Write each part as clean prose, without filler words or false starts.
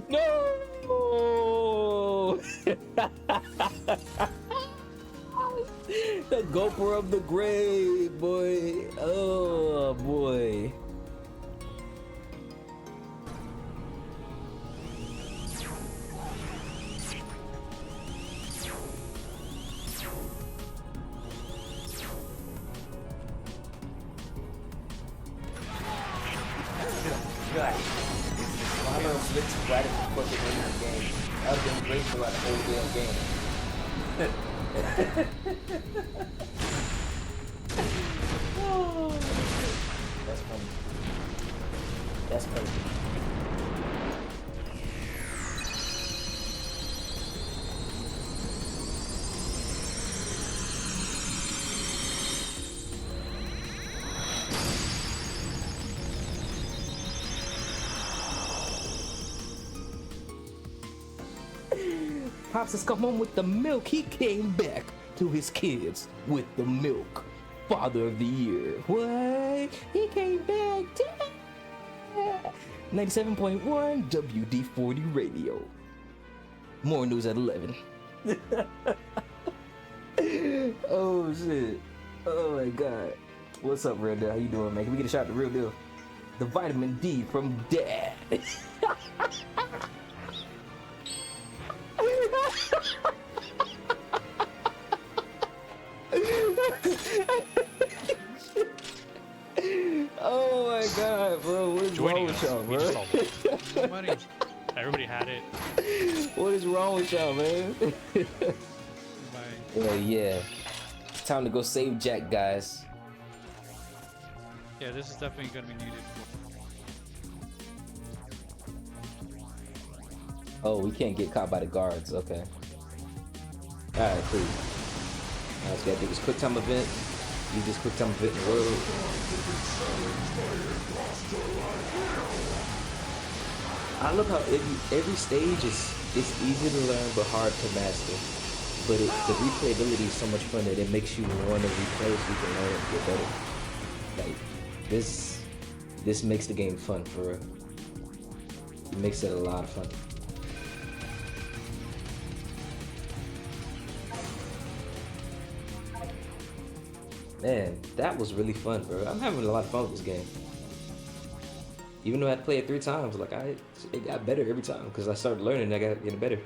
No! The gopher of the grave, boy. Oh, boy. God. My little switch right at the fucking end of the game. That would have been great throughout the whole damn game. That's funny. That's perfect. Pops has come home with the milk. He came back to his kids with the milk. Father of the year. What? He came back. 97.1 WD-40 Radio. More news at 11. Oh shit. Oh my god. What's up, Real Deal? How you doing, man? Can we get a shot at the Real Deal? The vitamin D from Dad. Oh my god, bro. What is wrong with y'all, bro? Everybody had it. What is wrong with y'all, man? Well, yeah. It's time to go save Jack, guys. Yeah, this is definitely gonna be needed. Oh, we can't get caught by the guards. Okay. Alright, cool. Alright, so we gotta do this quick time event. Use this quick time event in the world. I love how every stage is easy to learn but hard to master. But the replayability is so much fun that it makes you want to replay so you can learn and get better. Like this makes the game fun for real. It makes it a lot of fun. Man, that was really fun, bro. I'm having a lot of fun with this game. Even though I had to play it 3 times, like it got better every time because I started learning and I got getting better.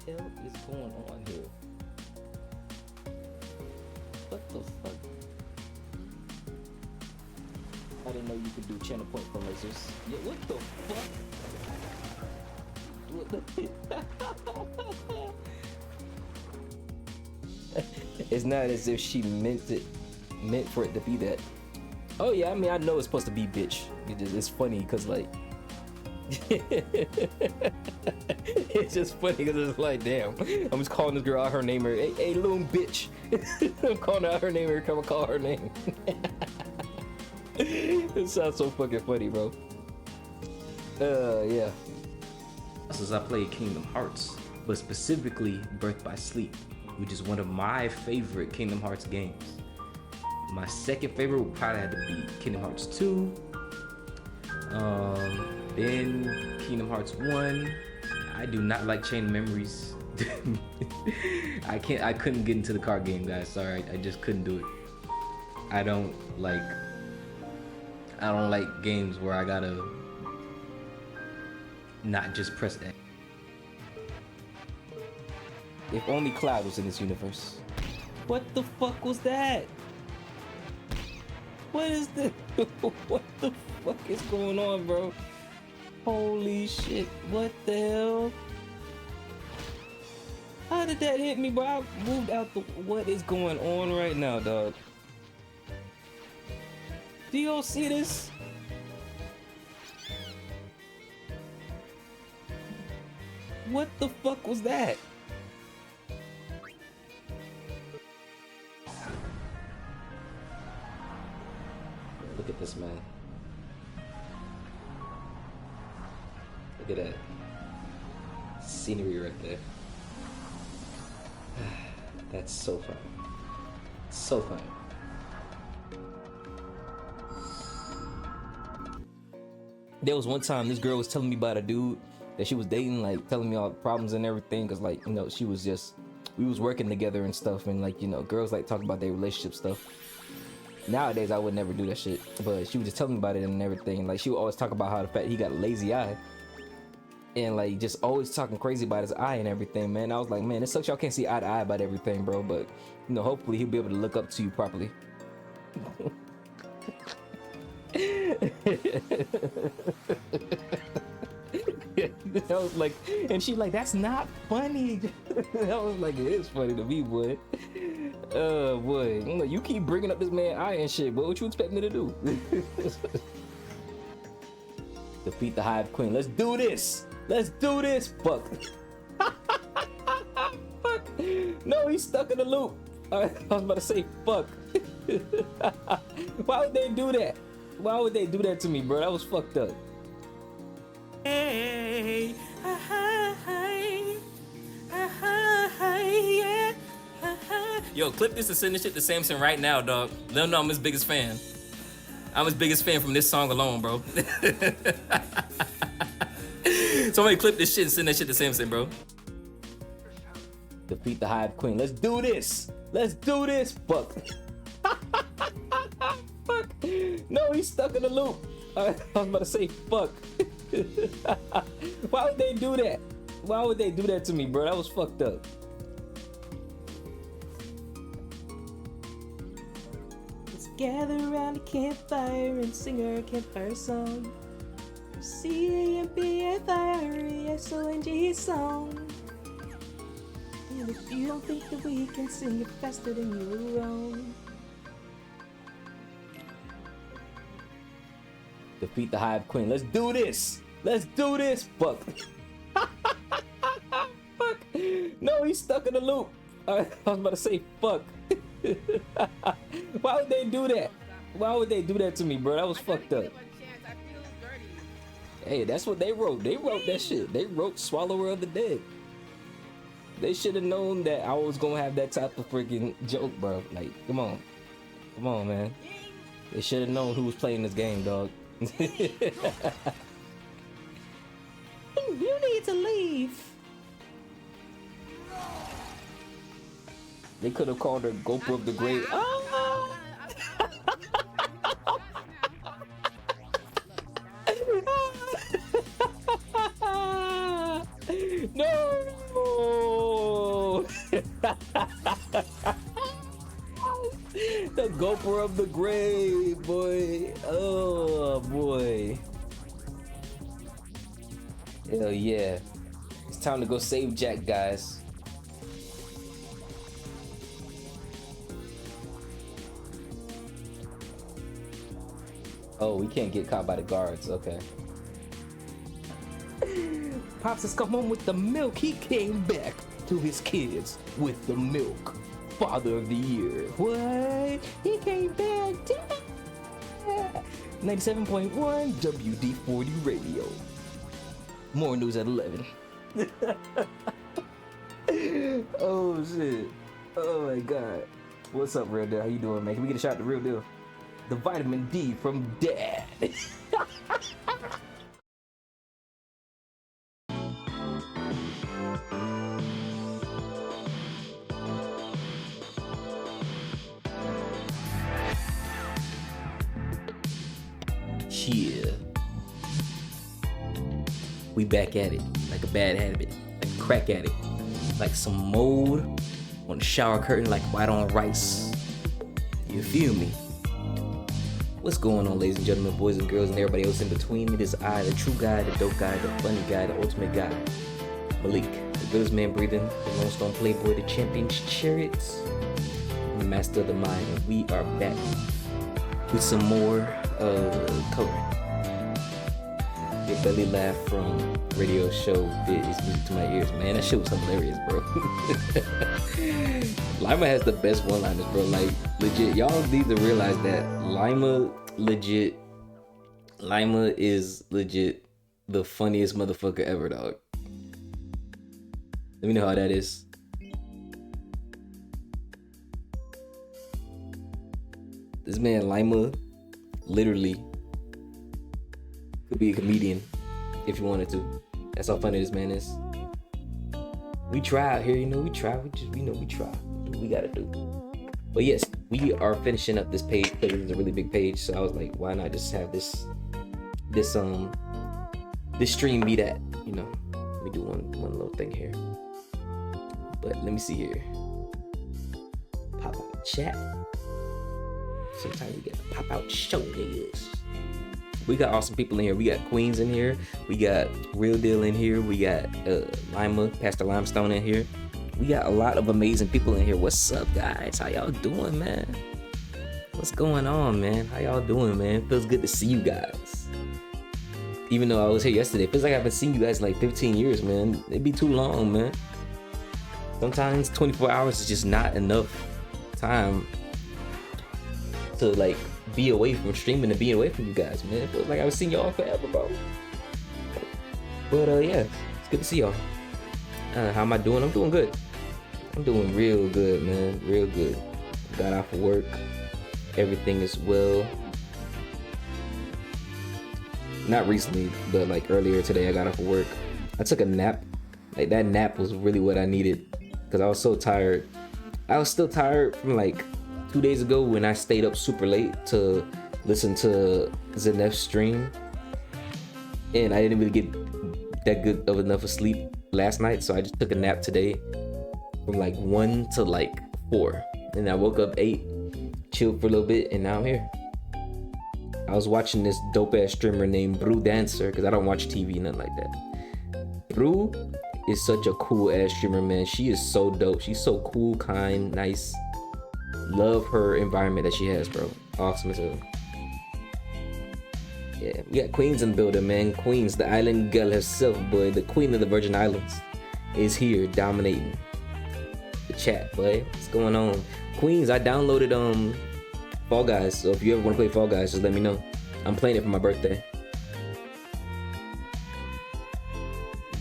The hell is going on here? What the fuck? I didn't know you could do channel point for lasers. Yeah, what the fuck? It's not as if she meant for it to be that. Oh yeah, I mean I know it's supposed to be bitch. It's funny because like it's just funny because it's like, damn, I'm just calling this girl out her name. Hey, loon bitch. I'm calling out her name every time I call her name. It sounds so fucking funny, bro. Yeah. As I played Kingdom Hearts, but specifically Birth by Sleep, which is one of my favorite Kingdom Hearts games. My second favorite would probably have to be Kingdom Hearts 2. Then Kingdom Hearts 1. I do not like Chain Memories. I couldn't get into the card game, guys. Sorry, I just couldn't do it. I don't like games where I gotta not just press X. If only Cloud was in this universe. What the fuck was that? What is this? What the fuck is going on, bro? Holy shit, what the hell? How did that hit me, bro? I moved out the... What is going on right now, dog? Do y'all see this? What the fuck was that? Look at this, man. Look at that scenery right there. That's so fun. So fun. There was one time this girl was telling me about a dude that she was dating, like telling me all the problems and everything, cause like, you know, she was just, we was working together and stuff, and like, you know, girls like talk about their relationship stuff. Nowadays I would never do that shit, but she was just telling me about it and everything. Like she would always talk about how the fact he got a lazy eye, and like just always talking crazy about his eye and everything, man. I was like, man, it sucks y'all can't see eye to eye about everything, bro, but you know, hopefully he'll be able to look up to you properly. I was like, and she like, that's not funny. I was like, it is funny to me, boy. Boy, I'm like, you keep bringing up this man eye and shit, but what you expect me to do? Defeat the Hive Queen. Let's do this. Let's do this. Fuck. Fuck. No, he's stuck in the loop. I was about to say fuck. Why would they do that? Why would they do that to me, bro? That was fucked up. Hey, yeah. Yo, clip this and send this shit to Samson right now, dog. Let him know I'm his biggest fan. I'm his biggest fan from this song alone, bro. Somebody clip this shit and send that shit to Samson, bro. Defeat the Hive Queen. Let's do this. Let's do this. Fuck. Fuck. No, he's stuck in the loop. I was about to say fuck. Why would they do that? Why would they do that to me, bro? That was fucked up. Let's gather around a campfire and sing our campfire song. C-A-M-P-F-I-R-E-S-O-N-G song. And if you don't think that we can sing it faster, then you're wrong. Defeat the Hive Queen. Let's do this. Let's do this. Fuck. Fuck. No, he's stuck in the loop. I was about to say fuck. Why would they do that? Why would they do that to me, bro? That was fucked up. Hey, that's what they wrote. They wrote that shit. They wrote Swallower of the Dead. They should have known that I was gonna have that type of freaking joke, bro. Like, come on. Come on, man. They should have known who was playing this game, dog. You need to leave. They could have called her Gopher of the Grave. Oh! No! The Gopher of the Grave, boy. Oh, boy. Hell yeah. It's time to go save Jack, guys. Oh, we can't get caught by the guards. Okay. Pops has come home with the milk. He came back to his kids with the milk. Father of the Year. What? He came back. 97.1 WD-40 Radio. More news at 11. Oh shit. Oh my god. What's up, Real Deal? How you doing, man? Can we get a shot at the Real Deal? The vitamin D from Dad. Yeah. We back at it, like a bad habit, like a crack addict, like some mold on the shower curtain, like white on rice. You feel me? What's going on, ladies and gentlemen, boys and girls, and everybody else in between? It is I, the true guy, the dope guy, the funny guy, the ultimate guy, Maalik, the greatest man breathing, the Lone Stone Playboy, the champion's chariots, and the master of the mind. And we are back with some more covering. Your belly laugh from radio show is music to my ears, man. That shit was hilarious, bro. Lima has the best one-liners, bro. Like, legit, y'all need to realize that Lima legit. Lima is legit the funniest motherfucker ever, dog. Let me know how that is. This man Lima literally could be a comedian if you wanted to. That's how funny this man is. We try out here, you know, we try. We try. Do what we gotta do. But yes, we are finishing up this page because it's a really big page. So I was like, why not just have this stream be that, you know? Let me do one little thing here. But let me see here. Pop out chat. Sometimes you get to pop out show niggas. We got awesome people in here. We got Queens in here. We got Real Deal in here. We got Lima, Pastor Limestone in here. We got a lot of amazing people in here. What's up, guys? How y'all doing, man? What's going on, man? How y'all doing, man? Feels good to see you guys. Even though I was here yesterday, feels like I haven't seen you guys in like 15 years, man. It'd be too long, man. Sometimes 24 hours is just not enough time to like be away from streaming and be away from you guys, man. It feels like I've seen y'all forever, bro. But yeah, it's good to see y'all. How am I doing? I'm doing good. I'm doing real good, man. Real good. Got off of work. Everything is well. Not recently, but like earlier today, I got off of work. I took a nap. Like that nap was really what I needed because I was so tired. I was still tired from like 2 days ago when I stayed up super late to listen to Zenef's stream, and I didn't really get that good of enough of sleep last night, so I just took a nap today from like 1 to like 4, and I woke up 8, chilled for a little bit, and now I'm here. I was watching this dope ass streamer named Brew Dancer because I don't watch TV, nothing like that. Brew is such a cool ass streamer, man. She is so dope. She's so cool, kind, nice. Love her environment that she has, bro. Awesome as hell. Yeah, we got Queens in the building, man. Queens, the island girl herself, boy. The queen of the Virgin Islands is here dominating the chat, boy. What's going on? Queens, I downloaded Fall Guys, so if you ever want to play Fall Guys, just let me know. I'm playing it for my birthday.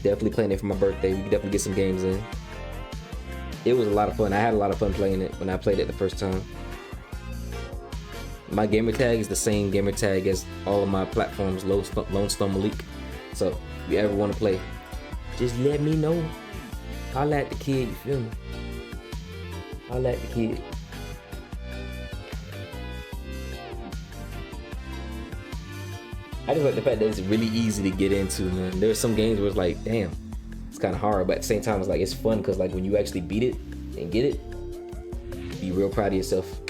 Definitely playing it for my birthday. We can definitely get some games in. It was a lot of fun. I had a lot of fun playing it when I played it the first time. My gamer tag is the same gamer tag as all of my platforms, Lone Stone Maalik. So if you ever want to play, just let me know. Holla at the kid, you feel me? Holla at the kid. I just like the fact that it's really easy to get into, man. There's some games where it's like, damn, it's kind of hard, but at the same time, it's like it's fun because like when you actually beat it and get it, be real proud of yourself.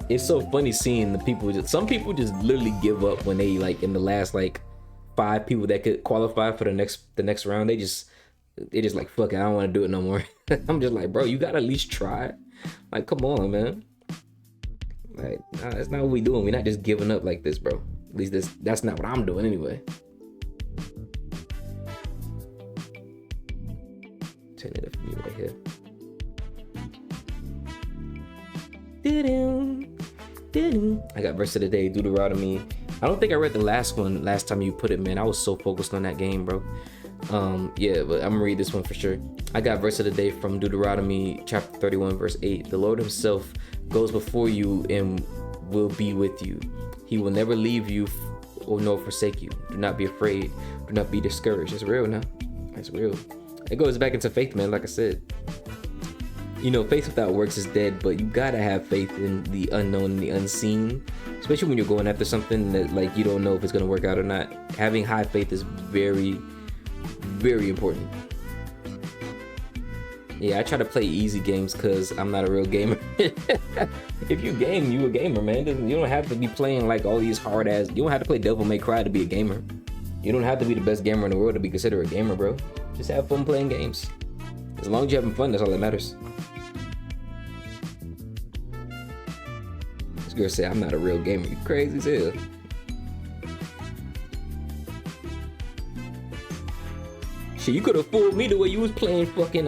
It's so funny seeing the people. Some people just literally give up when they like in the last like 5 people that could qualify for the next round. They just like fuck it, I don't want to do it no more. I'm just like, bro, you gotta at least try. Like, come on, man. Like, nah, that's not what we doing. We're not just giving up like this, bro. At least that's not what I'm doing anyway. Turn it up for me right here. I got verse of the day, Deuteronomy. I don't think I read the last one last time you put it, man. I was so focused on that game, bro. Yeah, but I'm gonna read this one for sure. I got verse of the day from Deuteronomy chapter 31 verse 8. The Lord himself goes before you and will be with you. He will never leave you or nor forsake you. Do not be afraid. Do not be discouraged. It's real now. It's real. It goes back into faith, man. Like I said, you know, faith without works is dead, but you gotta have faith in the unknown and the unseen, especially when you're going after something that like you don't know if it's gonna work out or not. Having high faith is very, very important. Yeah, I try to play easy games because I'm not a real gamer. If you game, you a gamer, man. You don't have to be playing like all these hard ass. You don't have to play Devil May Cry to be a gamer. You don't have to be the best gamer in the world to be considered a gamer, bro. Just have fun playing games. As long as you're having fun, that's all that matters. This girl said, I'm not a real gamer. You crazy as hell. Shit, you could have fooled me the way you was playing fucking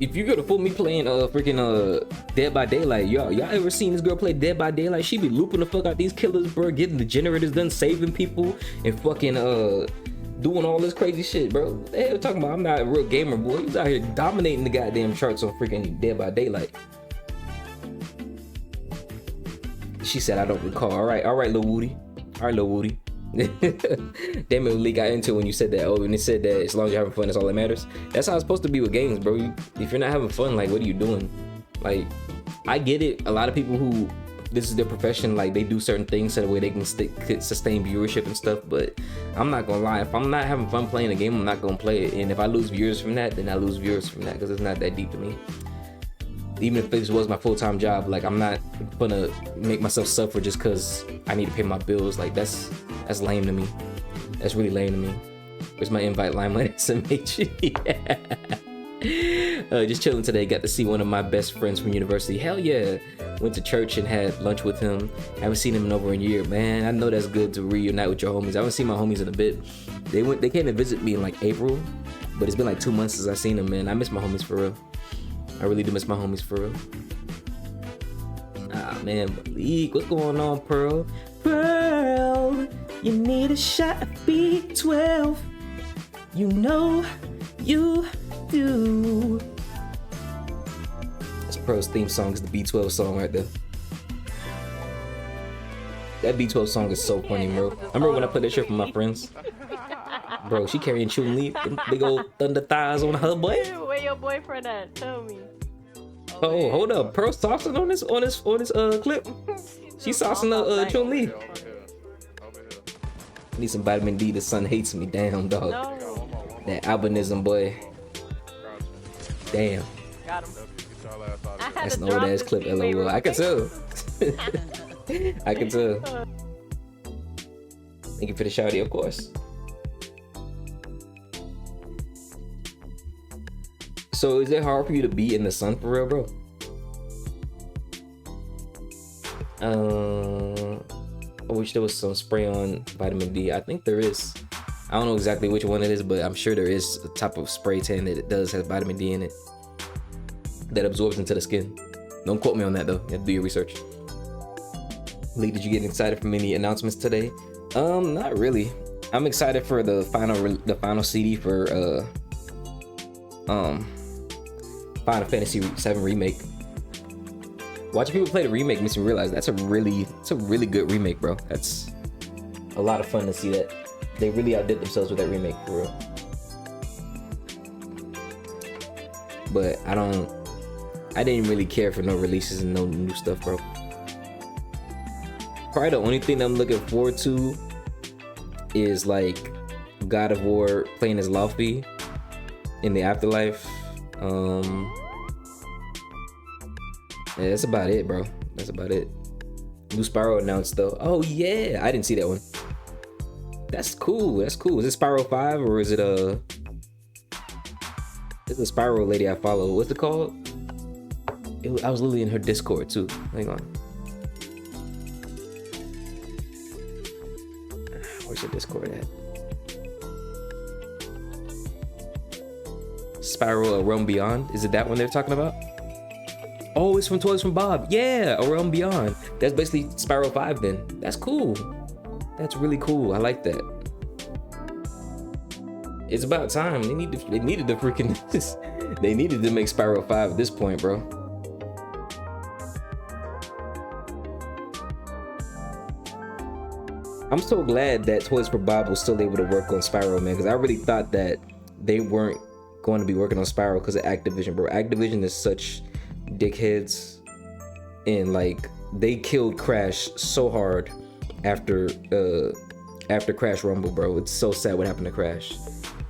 If you're gonna fool me playing freaking Dead by Daylight, y'all ever seen this girl play Dead by Daylight? She be looping the fuck out these killers, bro, getting the generators done, saving people, and fucking doing all this crazy shit, bro. What the hell talking about? I'm not a real gamer, boy. He's out here dominating the goddamn charts on freaking Dead by Daylight. She said, I don't recall. All right, Lil Woody. All right, Lil Woody. Damn it, Lee got into it when you said that. Oh, and it said that as long as you're having fun, that's all that matters. That's how it's supposed to be with games, bro. If you're not having fun, like, what are you doing? Like, I get it. A lot of people who this is their profession, like, they do certain things so that way they can sustain viewership and stuff. But I'm not gonna lie, if I'm not having fun playing a game, I'm not gonna play it. And if I lose viewers from that, then I lose viewers from that, because it's not that deep to me. Even if this was my full-time job, like, I'm not gonna make myself suffer just because I need to pay my bills. Like, that's lame to me. That's really lame to me. Where's my invite, Limelight SMH? Yeah. Just chilling today. Got to see one of my best friends from university. Hell yeah. Went to church and had lunch with him. Haven't seen him in over a year. Man, I know that's good to reunite with your homies. I haven't seen my homies in a bit. They came to visit me in like April, but it's been like 2 months since I seen them, man. I miss my homies for real. I really do miss my homies for real. Ah man, Maalik, what's going on, Pearl? Pearl, you need a shot of B12. You know you do. That's Pearl's theme song, is the B12 song right there. That B12 song is so funny, bro. I remember when I played that shit for my friends. Bro, she carrying Chun-Li, big old thunder thighs on her butt. Where your boyfriend at? Tell me. Oh, hold up. Pearl saucing on this clip. She's saucing Chun-Li. Need some vitamin D. The sun hates me. Damn, dog. No. That albinism, boy. Damn. Got him. That's an old ass clip, LOL. I can tell. I can tell. Thank you for the shouty, of course. So is it hard for you to be in the sun for real, bro? I wish there was some spray on vitamin D. I think there is. I don't know exactly which one it is, but I'm sure there is a type of spray tan that it does have vitamin D in it that absorbs into the skin. Don't quote me on that though. You have to do your research. Lee, did you get excited from any announcements today? Not really. I'm excited for the final CD for Final Fantasy VII Remake. Watching people play the remake makes me realize it's a really good remake, bro. That's a lot of fun to see that they really outdid themselves with that remake, for real. But I didn't really care for no releases and no new stuff, bro. Probably the only thing that I'm looking forward to is like God of War playing as Laufey in the afterlife. Yeah, that's about it, bro. That's about it. New Spyro announced though. Oh yeah, I didn't see that one. That's cool. That's cool. Is it Spyro 5 or is it it's a Spyro lady I follow. What's it called? I was literally in her Discord too. Hang on. Where's your Discord at? Spyro: A Realm Beyond. Is it that one they're talking about? Oh, it's from Toys from Bob. Yeah, A Realm Beyond. That's basically Spyro 5 then. That's cool. That's really cool. I like that. It's about time. They needed to freaking they needed to make Spyro 5 at this point, bro. I'm so glad that Toys for Bob was still able to work on Spyro, man, because I really thought that they weren't going to be working on Spyro because of Activision, bro. Activision is such dickheads, and like they killed Crash so hard after Crash Rumble, bro. It's so sad what happened to Crash.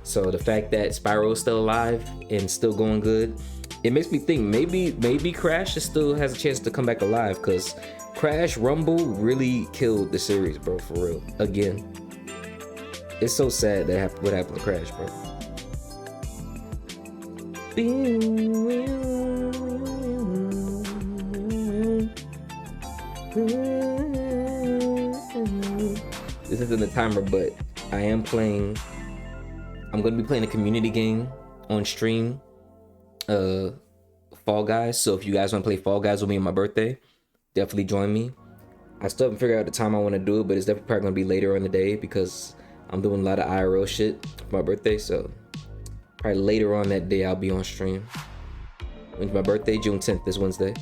So the fact that Spyro is still alive and still going good, it makes me think maybe Crash still has a chance to come back alive, because Crash Rumble really killed the series, bro, for real. Again, it's so sad that what happened to Crash, bro. This isn't the timer, but I am playing. I'm gonna be playing a community game on stream. Fall Guys. So if you guys want to play Fall Guys with me on my birthday, definitely join me. I still haven't figured out the time I want to do it, but it's definitely probably gonna be later in the day because I'm doing a lot of IRL shit for my birthday. So probably later on that day I'll be on stream. When's my birthday? June 10th, this Wednesday.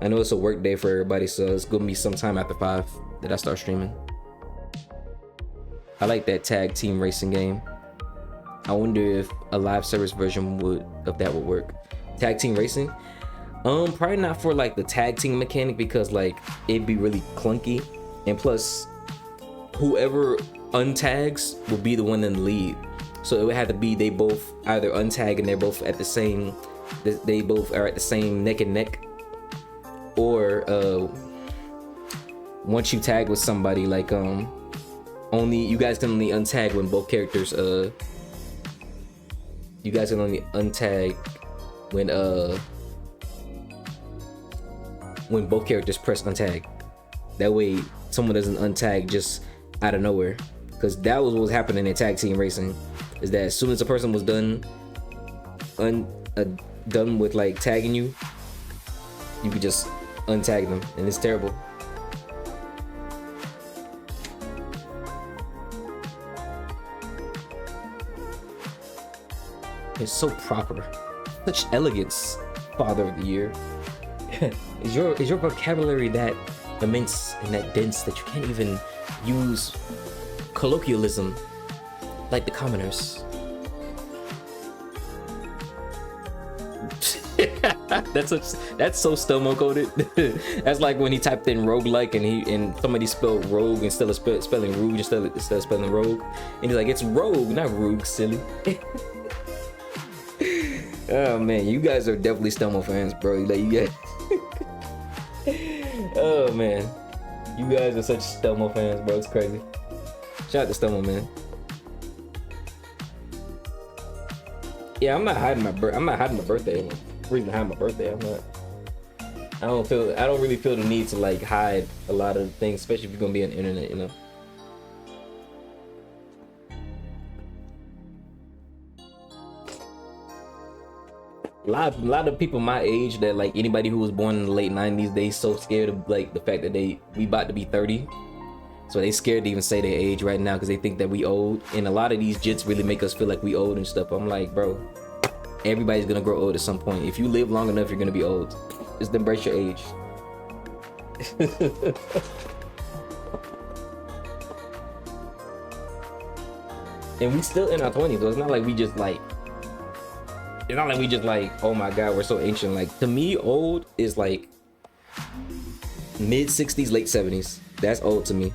I know it's a work day for everybody, so it's gonna be sometime after 5 that I start streaming. I like that tag team racing game. I wonder if a live service version of that would work. Tag team racing? Probably not for like the tag team mechanic because like it'd be really clunky, and plus whoever untags will be the one in the lead. So it would have to be they both either untag and they're both at the same, they both are at the same neck and neck, or once you tag with somebody, like only you guys can only untag when both characters you guys can only untag when both characters press untag. That way someone doesn't untag just out of nowhere, because that was what was happening in tag team racing, is that as soon as a person was done with like tagging you, you could just untag them, and it's terrible. It's so proper, such elegance. Father of the year. Is your vocabulary that immense and that dense that you can't even use colloquialism like the commoners? that's so stomach coded. That's like when he typed in roguelike and somebody spelled rogue instead of spelling rouge instead of spelling rogue, and he's like, it's rogue, not rogue, silly. Oh man, you guys are definitely Stumble fans, bro. Like, you guys. Oh man, you guys are such Stumble fans, bro. It's crazy. Shout out to Stumble, man. Yeah, I'm not hiding my birthday. I'm not reason to hide my birthday. I don't really feel the need to like hide a lot of things, especially if you're gonna be on the internet, you know. A lot of people my age, that like anybody who was born in the late 90s, they so scared of like the fact that we about to be 30, so they scared to even say their age right now because they think that we old. And a lot of these jits really make us feel like we old and stuff. I'm like, bro, everybody's gonna grow old at some point. If you live long enough, you're gonna be old. Just embrace your age. And we still in our 20s, so it's not like we just like, oh my god, we're so ancient. Like, to me, old is like mid 60s, late 70s. That's old to me.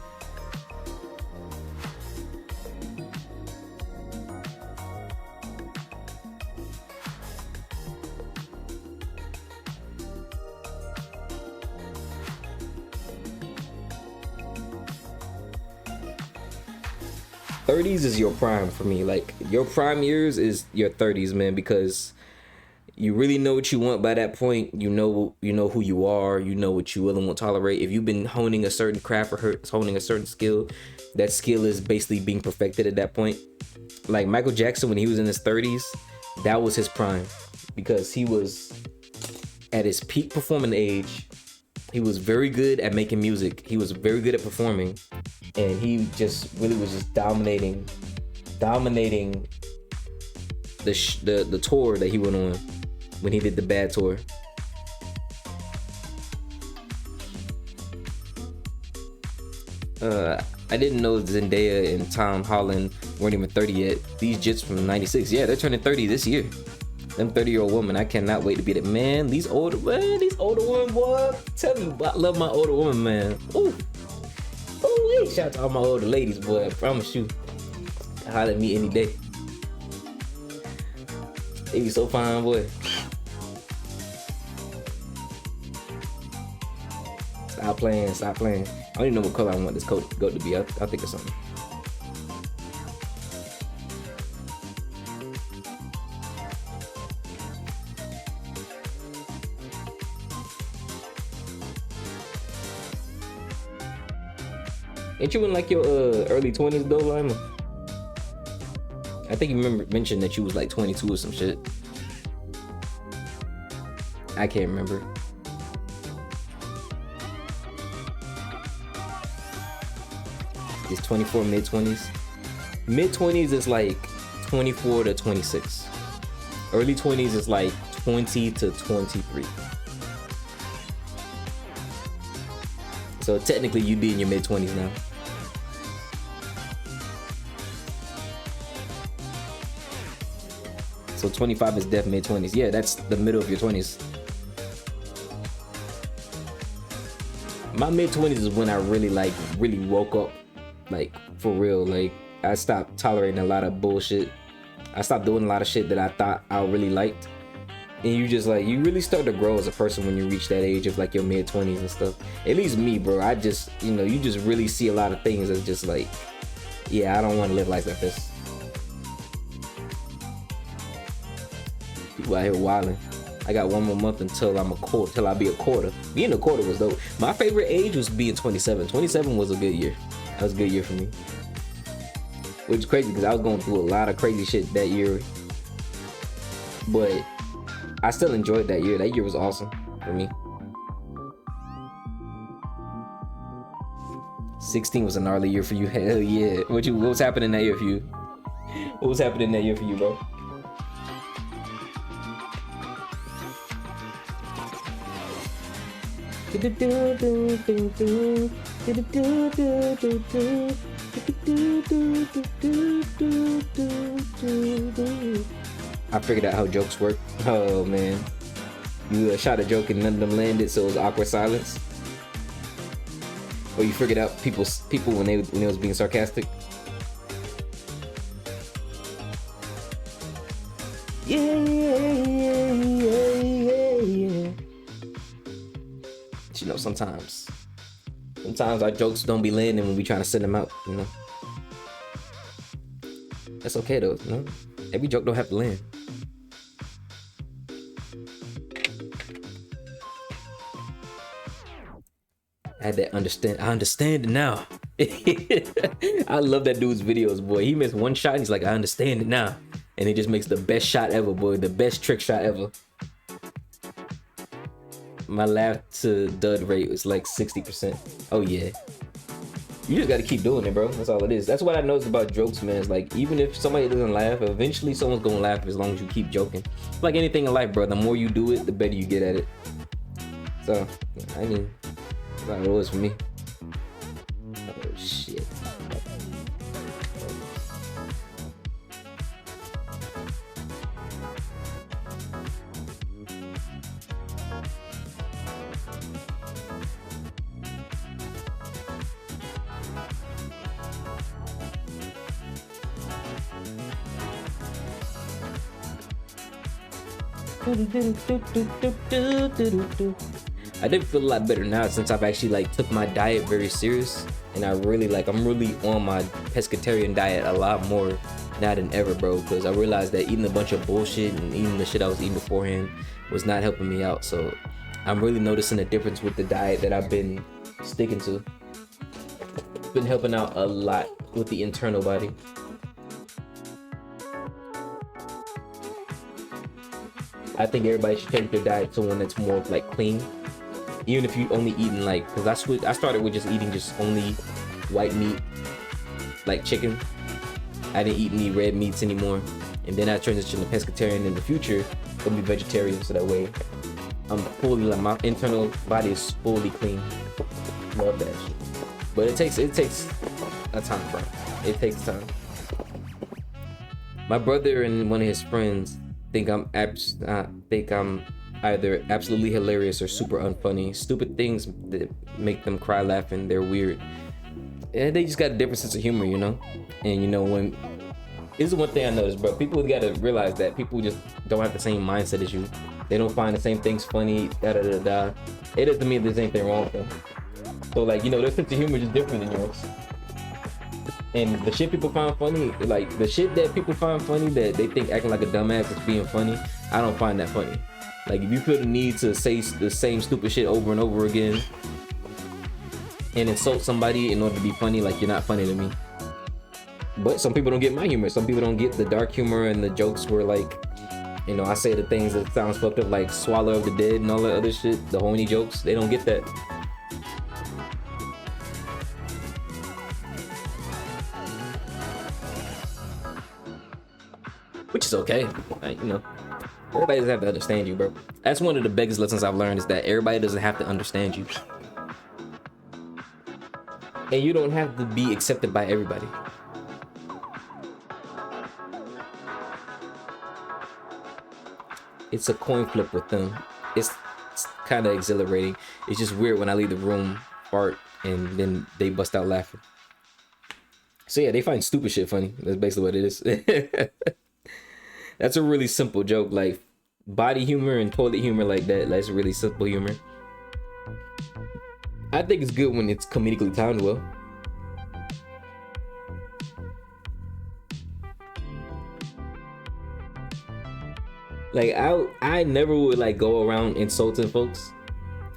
'30s is your prime for me. Like, your prime years is your 30s, man, because you really know what you want by that point. You know who you are. You know what you will and won't tolerate. If you've been honing a certain craft or honing a certain skill, that skill is basically being perfected at that point. Like Michael Jackson, when he was in his 30s, that was his prime, because he was at his peak performing age. He was very good at making music. He was very good at performing, and he just really was just dominating the tour that he went on when he did the Bad tour. I didn't know Zendaya and Tom Holland weren't even 30 yet. These jits from '96, yeah, they're turning 30 this year. Them 30-year-old women, I cannot wait to be that. Man, these older women, boy. Tell you, I love my older woman, man. Ooh, wait, shout out to all my older ladies, boy. I promise you, holler at me any day. They be so fine, boy. Stop playing. I don't even know what color I want this coat to be. I'll think of something. Ain't you in like your early 20s though, Lima? I think you mentioned that you was like 22 or some shit. I can't remember. It's 24 mid-20s. Mid-20s is like 24 to 26. Early 20s is like 20 to 23. So technically you'd be in your mid-20s now. So 25 is def mid-20s. Yeah, that's the middle of your 20s. My mid-20s is when I really woke up, like for real. Like I stopped tolerating a lot of bullshit. I stopped doing a lot of shit that I thought I really liked. And you just like, you really start to grow as a person when you reach that age of like your mid-20s and stuff. At least me, bro. I just, you know, you just really see a lot of things that's just like, yeah, I don't want to live life like this. People out here wilding. I got one more month until I'm a quarter, till I be a quarter. Being a quarter was dope. My favorite age was being 27. 27 was a good year. That was a good year for me. Which is crazy because I was going through a lot of crazy shit that year. But I still enjoyed that year. That year was awesome for me. 16 was a gnarly year for you. Hell yeah. What was happening that year for you? What was happening that year for you, bro? I figured out how jokes work. Oh man, you shot a joke and none of them landed, so it was awkward silence. Or you figured out people when they was being sarcastic. Yeah. But, you know, sometimes our jokes don't be landing when we trying to send them out. You know, that's okay though. You know, every joke don't have to land. I had that understand. I understand it now. I love that dude's videos, boy. He missed one shot and he's like, I understand it now. And he just makes the best shot ever, boy. The best trick shot ever. My laugh to dud rate was like 60%. Oh yeah. You just gotta keep doing it, bro. That's all it is. That's what I noticed about jokes, man. It's like, even if somebody doesn't laugh, eventually someone's gonna laugh as long as you keep joking. It's like anything in life, bro. The more you do it, the better you get at it. So, I mean, that's how it was for me. Oh, shit. I did feel a lot better now since I've actually like took my diet very serious, and I'm really on my pescatarian diet a lot more now than ever, bro, because I realized that eating a bunch of bullshit and eating the shit I was eating beforehand was not helping me out. So I'm really noticing a difference with the diet that I've been sticking to. It's been helping out a lot with the internal body. I think everybody should change their diet to one that's more like clean. Even if you only eating like, cause I started with just eating just only white meat, like chicken. I didn't eat any red meats anymore. And then I transitioned to pescatarian. In the future, I'll be vegetarian, so that way I'm fully, like, my internal body is fully clean. Love that shit. But it takes a time, bro. It takes time. My brother and one of his friends think I'm either absolutely hilarious or super unfunny. Stupid things that make them cry laughing, they're weird. And they just got a different sense of humor, you know? And you know, when this is one thing I noticed, bro, people gotta realize that people just don't have the same mindset as you. They don't find the same things funny, It doesn't mean there's anything wrong with them. So like, you know, their sense of humor is just different than yours. And the shit people find funny, like the shit that people find funny that they think acting like a dumbass is being funny, I don't find that funny. Like, if you feel the need to say the same stupid shit over and over again and insult somebody in order to be funny, like, you're not funny to me. But some people don't get my humor. Some people don't get the dark humor and the jokes where, like, You know, I say the things that sounds fucked up, like swallow of the dead and all that other shit, the horny jokes. They don't get that. Which is okay. Like, you know, everybody doesn't have to understand you, bro. That's one of the biggest lessons I've learned, is that everybody doesn't have to understand you. And you don't have to be accepted by everybody. It's a coin flip with them. It's kind of exhilarating. It's just weird when I leave the room, fart, and then they bust out laughing. So yeah, they find stupid shit funny. That's basically what it is. That's a really simple joke, like body humor and toilet humor like that. That's really simple humor. I think it's good when it's comedically timed well. Like I never would like go around insulting folks,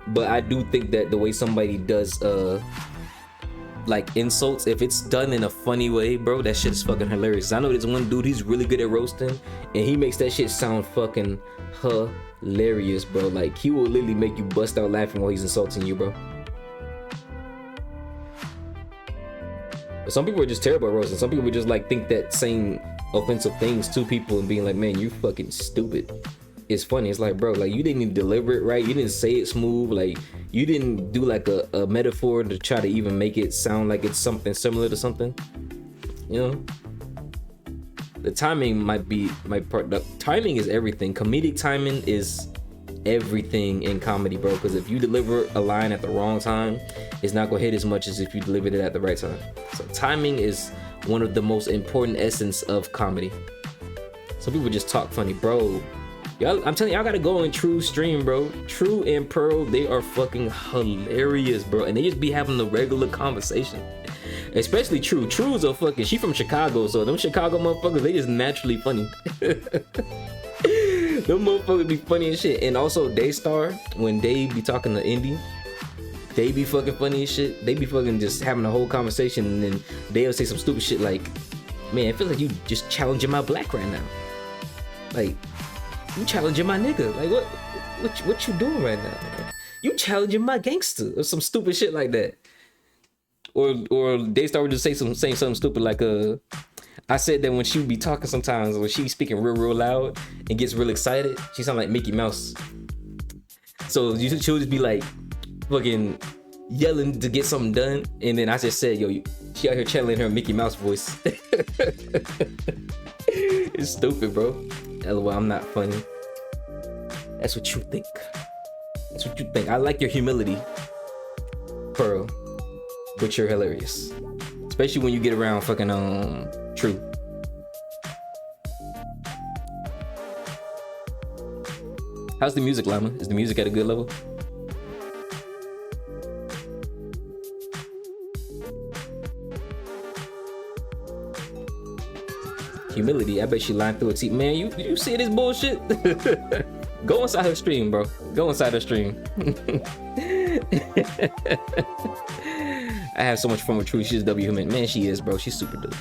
but I do think that the way somebody does like insults, if it's done in a funny way, bro, that shit is fucking hilarious. I know there's one dude, he's really good at roasting, and he makes that shit sound fucking hilarious, bro. Like he will literally make you bust out laughing while he's insulting you, bro. But some people are just terrible at roasting. Some people just like think that saying offensive things to people and being like, man, you fucking stupid, it's funny. It's like, bro, like you didn't even deliver it right, you didn't say it smooth, like you didn't do like a metaphor to try to even make it sound like it's something similar to something, you know. The timing might be my part. The timing is everything. Comedic timing is everything in comedy, bro, because if you deliver a line at the wrong time, it's not gonna hit as much as if you delivered it at the right time. So timing is one of the most important essence of comedy. Some people just talk funny, bro. Y'all, I'm telling you, y'all gotta go on True stream, bro. True and Pearl, they are fucking hilarious, bro, and they just be having a regular conversation. Especially True. True's a fucking, she from Chicago, so them Chicago motherfuckers, they just naturally funny. Them motherfuckers be funny as shit. And also Daystar, when they be talking to Indy, they be fucking funny as shit. They be fucking just having a whole conversation, and then they'll say some stupid shit like, man, it feels like you just challenging my black right now. Like, you challenging my nigga. Like, what you doing right now? You challenging my gangster, or some stupid shit like that. Or Daystar would just say something stupid like, I said that when she would be talking sometimes, when she be speaking real loud and gets real excited, she sound like Mickey Mouse. So she'll just be like fucking yelling to get something done, and then I just said, yo, she out here channeling her Mickey Mouse voice. It's stupid, bro. LOL, I'm not funny. That's what you think. That's what you think. I like your humility, Pearl, but you're hilarious. Especially when you get around fucking True. How's the music, Llama? Is the music at a good level? Humility, I bet she lined through a teeth. Man, you see this bullshit? Go inside her stream, bro. Go inside her stream. I have so much fun with True. She's a W human. Man, she is, bro. She's super dope.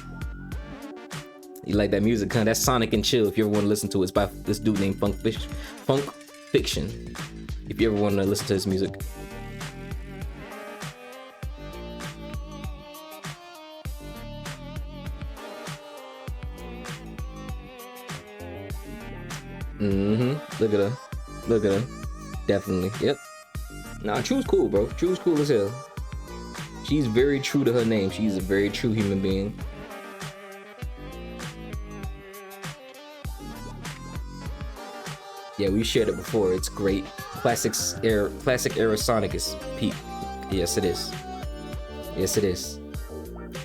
You like that music, huh? That's Sonic and Chill. If you ever want to listen to it, it's by this dude named Funk Fiction. If you ever want to listen to his music. Look at her. Look at her. Definitely. Yep. Nah, True's cool, bro. True's cool as hell. She's very true to her name. She's a very true human being. Yeah, we shared it before. It's great. Classic era Sonic is peak. Yes, it is. Yes, it is.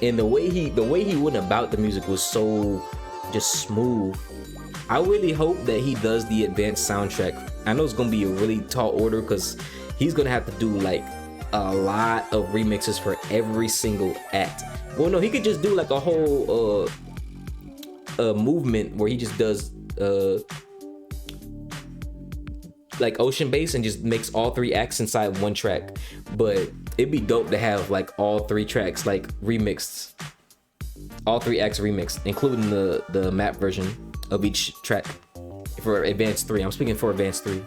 And the way he went about the music was so just smooth. I really hope that he does the advanced soundtrack. I know it's gonna be a really tall order because he's gonna have to do like a lot of remixes for every single act. Well, no, he could just do like a whole movement where he just does like ocean bass and just makes all 3 acts inside one track. But it'd be dope to have like all 3 tracks like remixed, all 3 acts remixed, including the map version of each track. If for Advanced 3. I'm speaking for Advanced 3.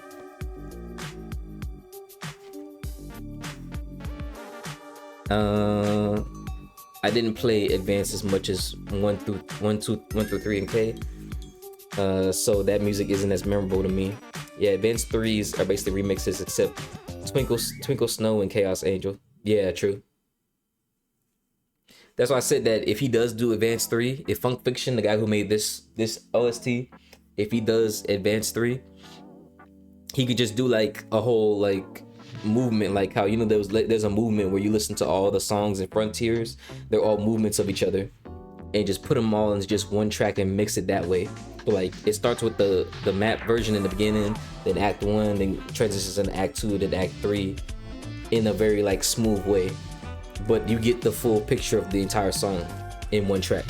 I didn't play Advanced as much as 1 through 3 and K. So that music isn't as memorable to me. Yeah, Advanced 3s are basically remixes except Twinkle Snow and Chaos Angel. Yeah, true. That's why I said that if he does do Advanced 3, if Funk Fiction, the guy who made this OST, if he does Advanced 3, he could just do like a whole like movement, like how, you know, there's a movement where you listen to all the songs in Frontiers, they're all movements of each other, and just put them all in just one track and mix it that way. So like it starts with the map version in the beginning, then Act 1, then transitions into Act 2, then Act 3 in a very like smooth way, but you get the full picture of the entire song in one track.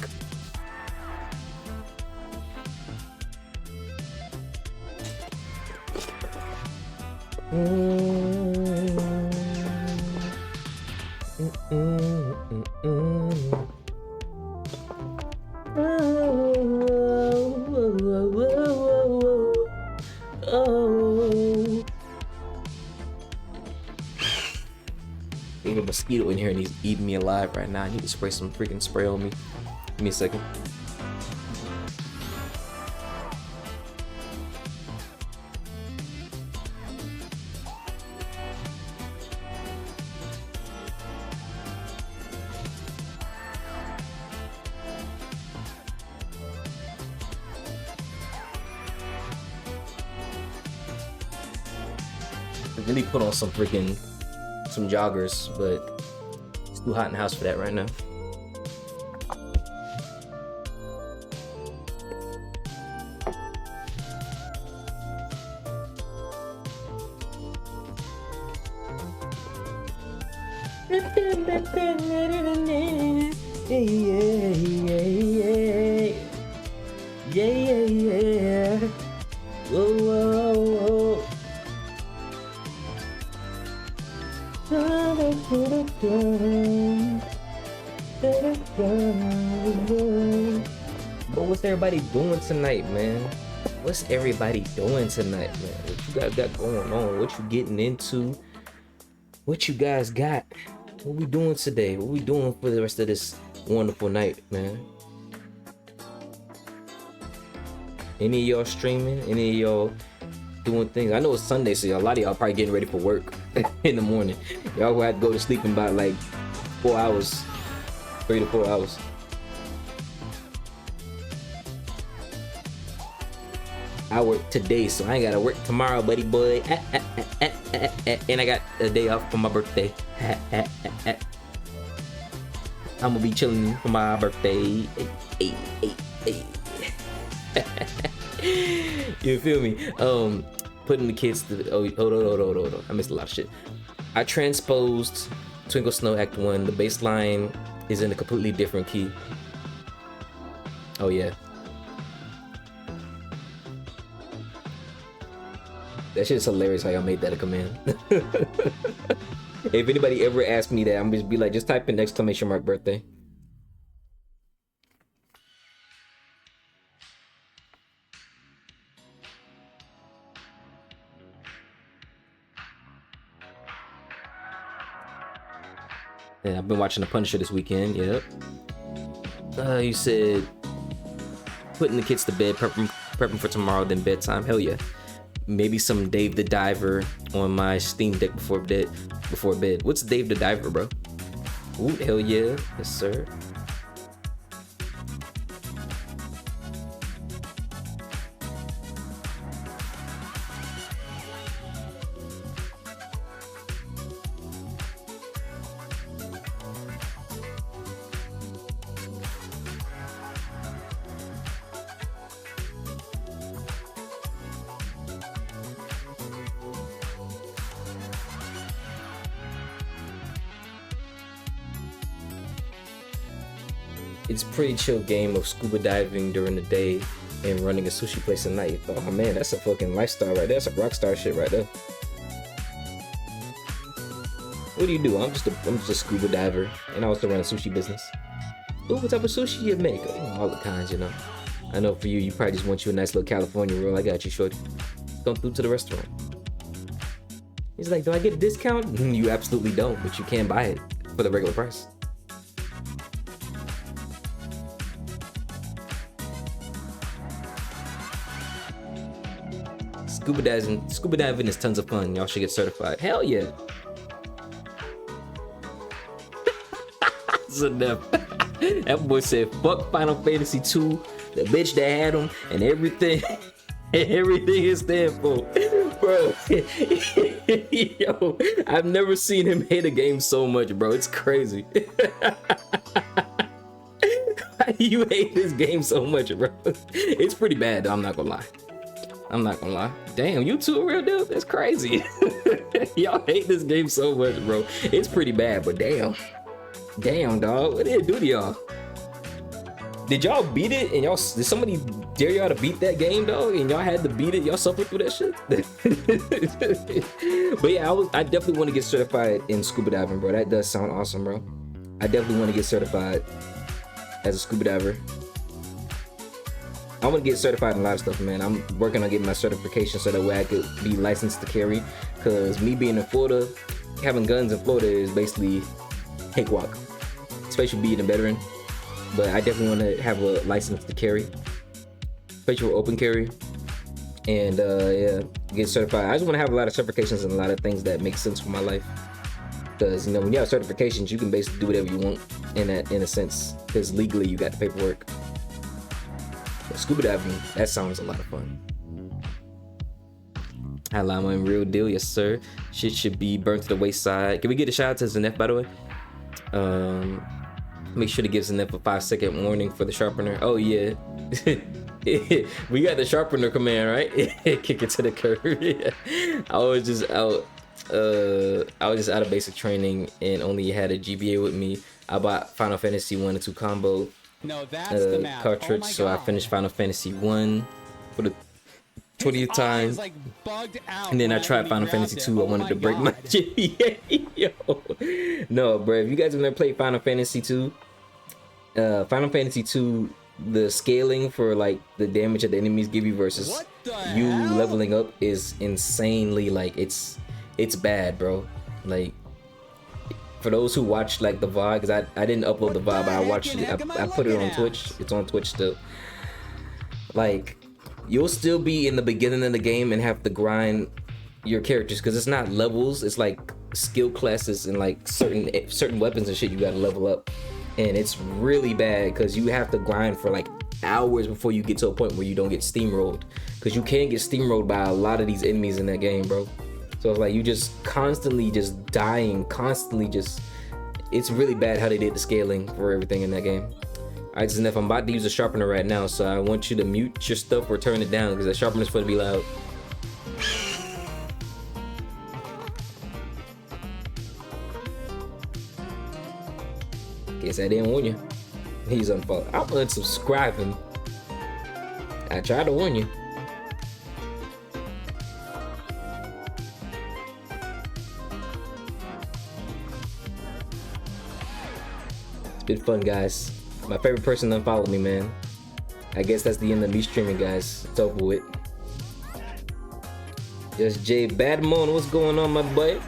There's a mosquito in here and he's eating me alive right now. I need to spray some freaking spray on me. Give me a second. Really put on some joggers, but it's too hot in the house for that right now. Yeah. Whoa. But what's everybody doing tonight, man? What's everybody doing tonight, man? What you guys got going on? What you getting into? What you guys got? What we doing today? What we doing for the rest of this wonderful night, man? Any of y'all streaming? Any of y'all doing things? I know it's Sunday, so a lot of y'all probably getting ready for work in the morning. Y'all will have to go to sleep in about like 4 hours, 3 to 4 hours. I work today, so I ain't gotta work tomorrow, buddy boy. And I got a day off for my birthday. I'm gonna be chilling for my birthday. You feel me? Putting the kids to hold on. I missed a lot of shit. I transposed Twinkle Snow Act 1. The bass line is in a completely different key. Oh yeah. That shit's hilarious how y'all made that a command. If anybody ever asks me that, I'm just be like, just type in exclamation mark birthday. Yeah, I've been watching The Punisher this weekend. Yep. You said putting the kids to bed, prepping for tomorrow, then bedtime. Hell yeah. Maybe some Dave the Diver on my Steam Deck before bed. What's Dave the Diver, bro? Ooh, hell yeah. Yes, sir. It's a pretty chill game of scuba diving during the day and running a sushi place at night. Oh man, that's a fucking lifestyle right there. That's a rock star shit right there. What do you do? I'm just a scuba diver, and I also run a sushi business. Ooh, what type of sushi you make? Oh, all the kinds, you know. I know for you, you probably just want you a nice little California roll. I got you, shorty. Come through to the restaurant. He's like, do I get a discount? You absolutely don't, but you can buy it for the regular price. Scuba diving is tons of fun. Y'all should get certified. Hell yeah. That's enough. That boy said, fuck Final Fantasy 2, the bitch that had him, and everything. Everything it stands for. Bro. Yo, I've never seen him hate a game so much, bro. It's crazy. Why do you hate this game so much, bro? It's pretty bad, though. I'm not gonna lie. Damn, you two a real dude? That's crazy. Y'all hate this game so much, bro. It's pretty bad, but damn. Damn, dog. What did it do to y'all? Did y'all beat it and y'all, did somebody dare y'all to beat that game, dog? And y'all had to beat it, y'all suffered through that shit? But yeah, I definitely want to get certified in scuba diving, bro. That does sound awesome, bro. I definitely want to get certified as a scuba diver. I want to get certified in a lot of stuff, man. I'm working on getting my certification so that way I could be licensed to carry. Cause me being in Florida, having guns in Florida is basically cakewalk, especially being a veteran. But I definitely want to have a license to carry, especially for open carry, and yeah, get certified. I just want to have a lot of certifications and a lot of things that make sense for my life. Because, you know, when you have certifications, you can basically do whatever you want in a sense, because legally you got the paperwork. But scuba diving, that sounds a lot of fun. Hi Llama, in real deal, yes sir. Shit should be burnt to the wayside. Can we get a shout out to Zanef, by the way? Make sure to give Zanef a 5-second warning for the sharpener. Oh yeah. We got the sharpener command, right? Kick it to the curb. I was just out of basic training and only had a GBA with me. I bought Final Fantasy 1 and 2 combo cartridge, so I finished Final Fantasy 1 for the 20th time, and then I tried Final Fantasy 2. I wanted to break my GBA. Yo, no, bro. If you guys have never played Final Fantasy 2, Final Fantasy 2, the scaling for like the damage that the enemies give you versus you leveling up is insanely, like, it's bad, bro. Like, for those who watch like the VOD, because I didn't upload the VOD, but I watched it. I put it on Twitch. It's on Twitch still. Like, you'll still be in the beginning of the game and have to grind your characters, because it's not levels, it's like skill classes and like certain weapons and shit you gotta level up. And it's really bad because you have to grind for like hours before you get to a point where you don't get steamrolled, because you can get steamrolled by a lot of these enemies in that game, bro. So it's like you just constantly just dying, it's really bad how they did the scaling for everything in that game. Alright, Zanef, I'm about to use a sharpener right now, so I want you to mute your stuff or turn it down, because that sharpener's supposed to be loud. Guess I didn't warn you. He's unfollowed. I'm unsubscribing. I tried to warn you. It's been fun, guys. My favorite person unfollowed me, man. I guess that's the end of me streaming, guys. It's over with. Yes, Jay Badmon, what's going on, my boy?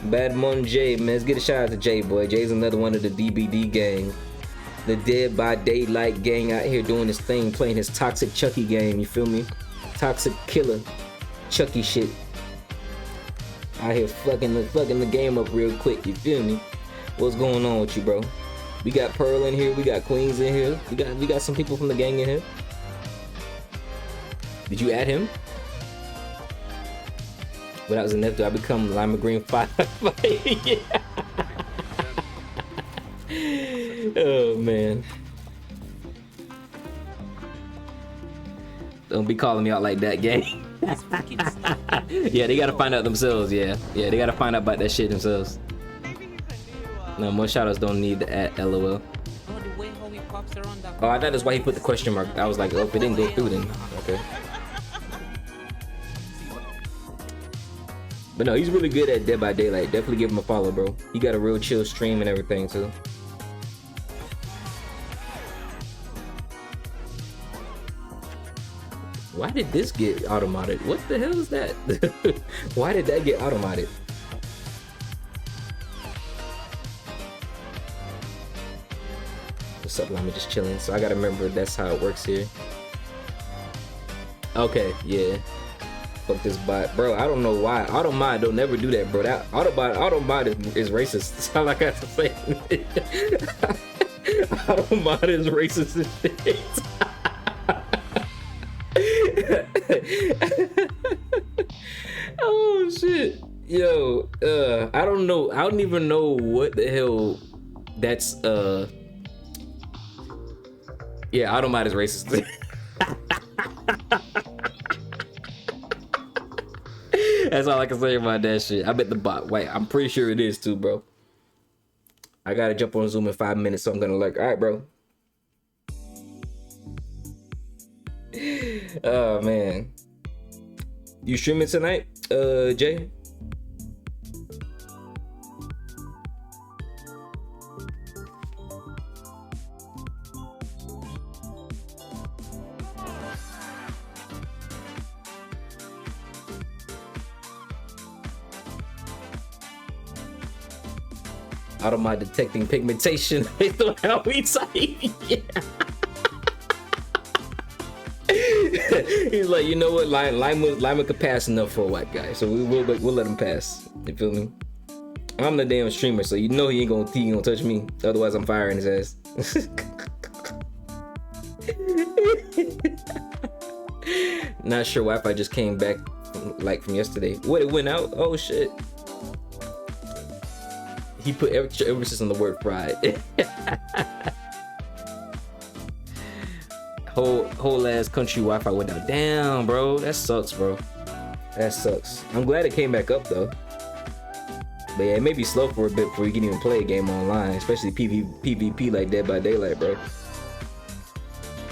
Badmon Jay, man. Let's get a shout out to Jay, boy. Jay's another one of the DBD gang. The Dead by Daylight gang out here doing his thing, playing his toxic Chucky game, you feel me? Toxic killer Chucky shit. Out here fucking the game up real quick, you feel me? What's going on with you, bro? We got Pearl in here, we got Queens in here, we got some people from the gang in here. Did you add him? When I was in F, I become Lima Green 5. Yeah. Oh man. Don't be calling me out like that, gang. Yeah, they gotta find out themselves, yeah. Yeah, they gotta find out about that shit themselves. No, more shoutouts don't need to add LOL. Oh, I thought that's why he put the question mark. I was like, oh, if it didn't go through then. Okay. But no, he's really good at Dead by Daylight. Definitely give him a follow, bro. He got a real chill stream and everything too. Why did this get automated? What the hell is that? Why did that get automated? What's up, Llama? Just chilling. So I gotta remember that's how it works here. Okay, yeah. Fuck this bot, bro. I don't know why. Automod don't never do that, bro. That Automod is racist. That's all I got to say. Automod is racist as shit. Oh shit, yo. I don't know. I don't even know what the hell. That's Yeah, Automod is racist. That's all I can say about that shit. I bet the bot white. I'm pretty sure it is too, bro. I gotta jump on Zoom in 5 minutes, so I'm gonna lurk. All right, bro. Oh man, you streaming tonight, Jay? Automod detecting pigmentation based on how we type. Yeah. He's like, you know what, Lima could pass enough for a white guy, so we'll let him pass. You feel me? I'm the damn streamer, so you know he ain't gonna touch me. Otherwise, I'm firing his ass. Not sure Wi-Fi just came back from yesterday. What, it went out? Oh shit. He put extra emphasis on the word fried. whole ass country Wi-Fi went down. Damn, bro, that sucks, bro. That sucks. I'm glad it came back up though. But yeah, it may be slow for a bit before you can even play a game online, especially PvP like Dead by Daylight, bro.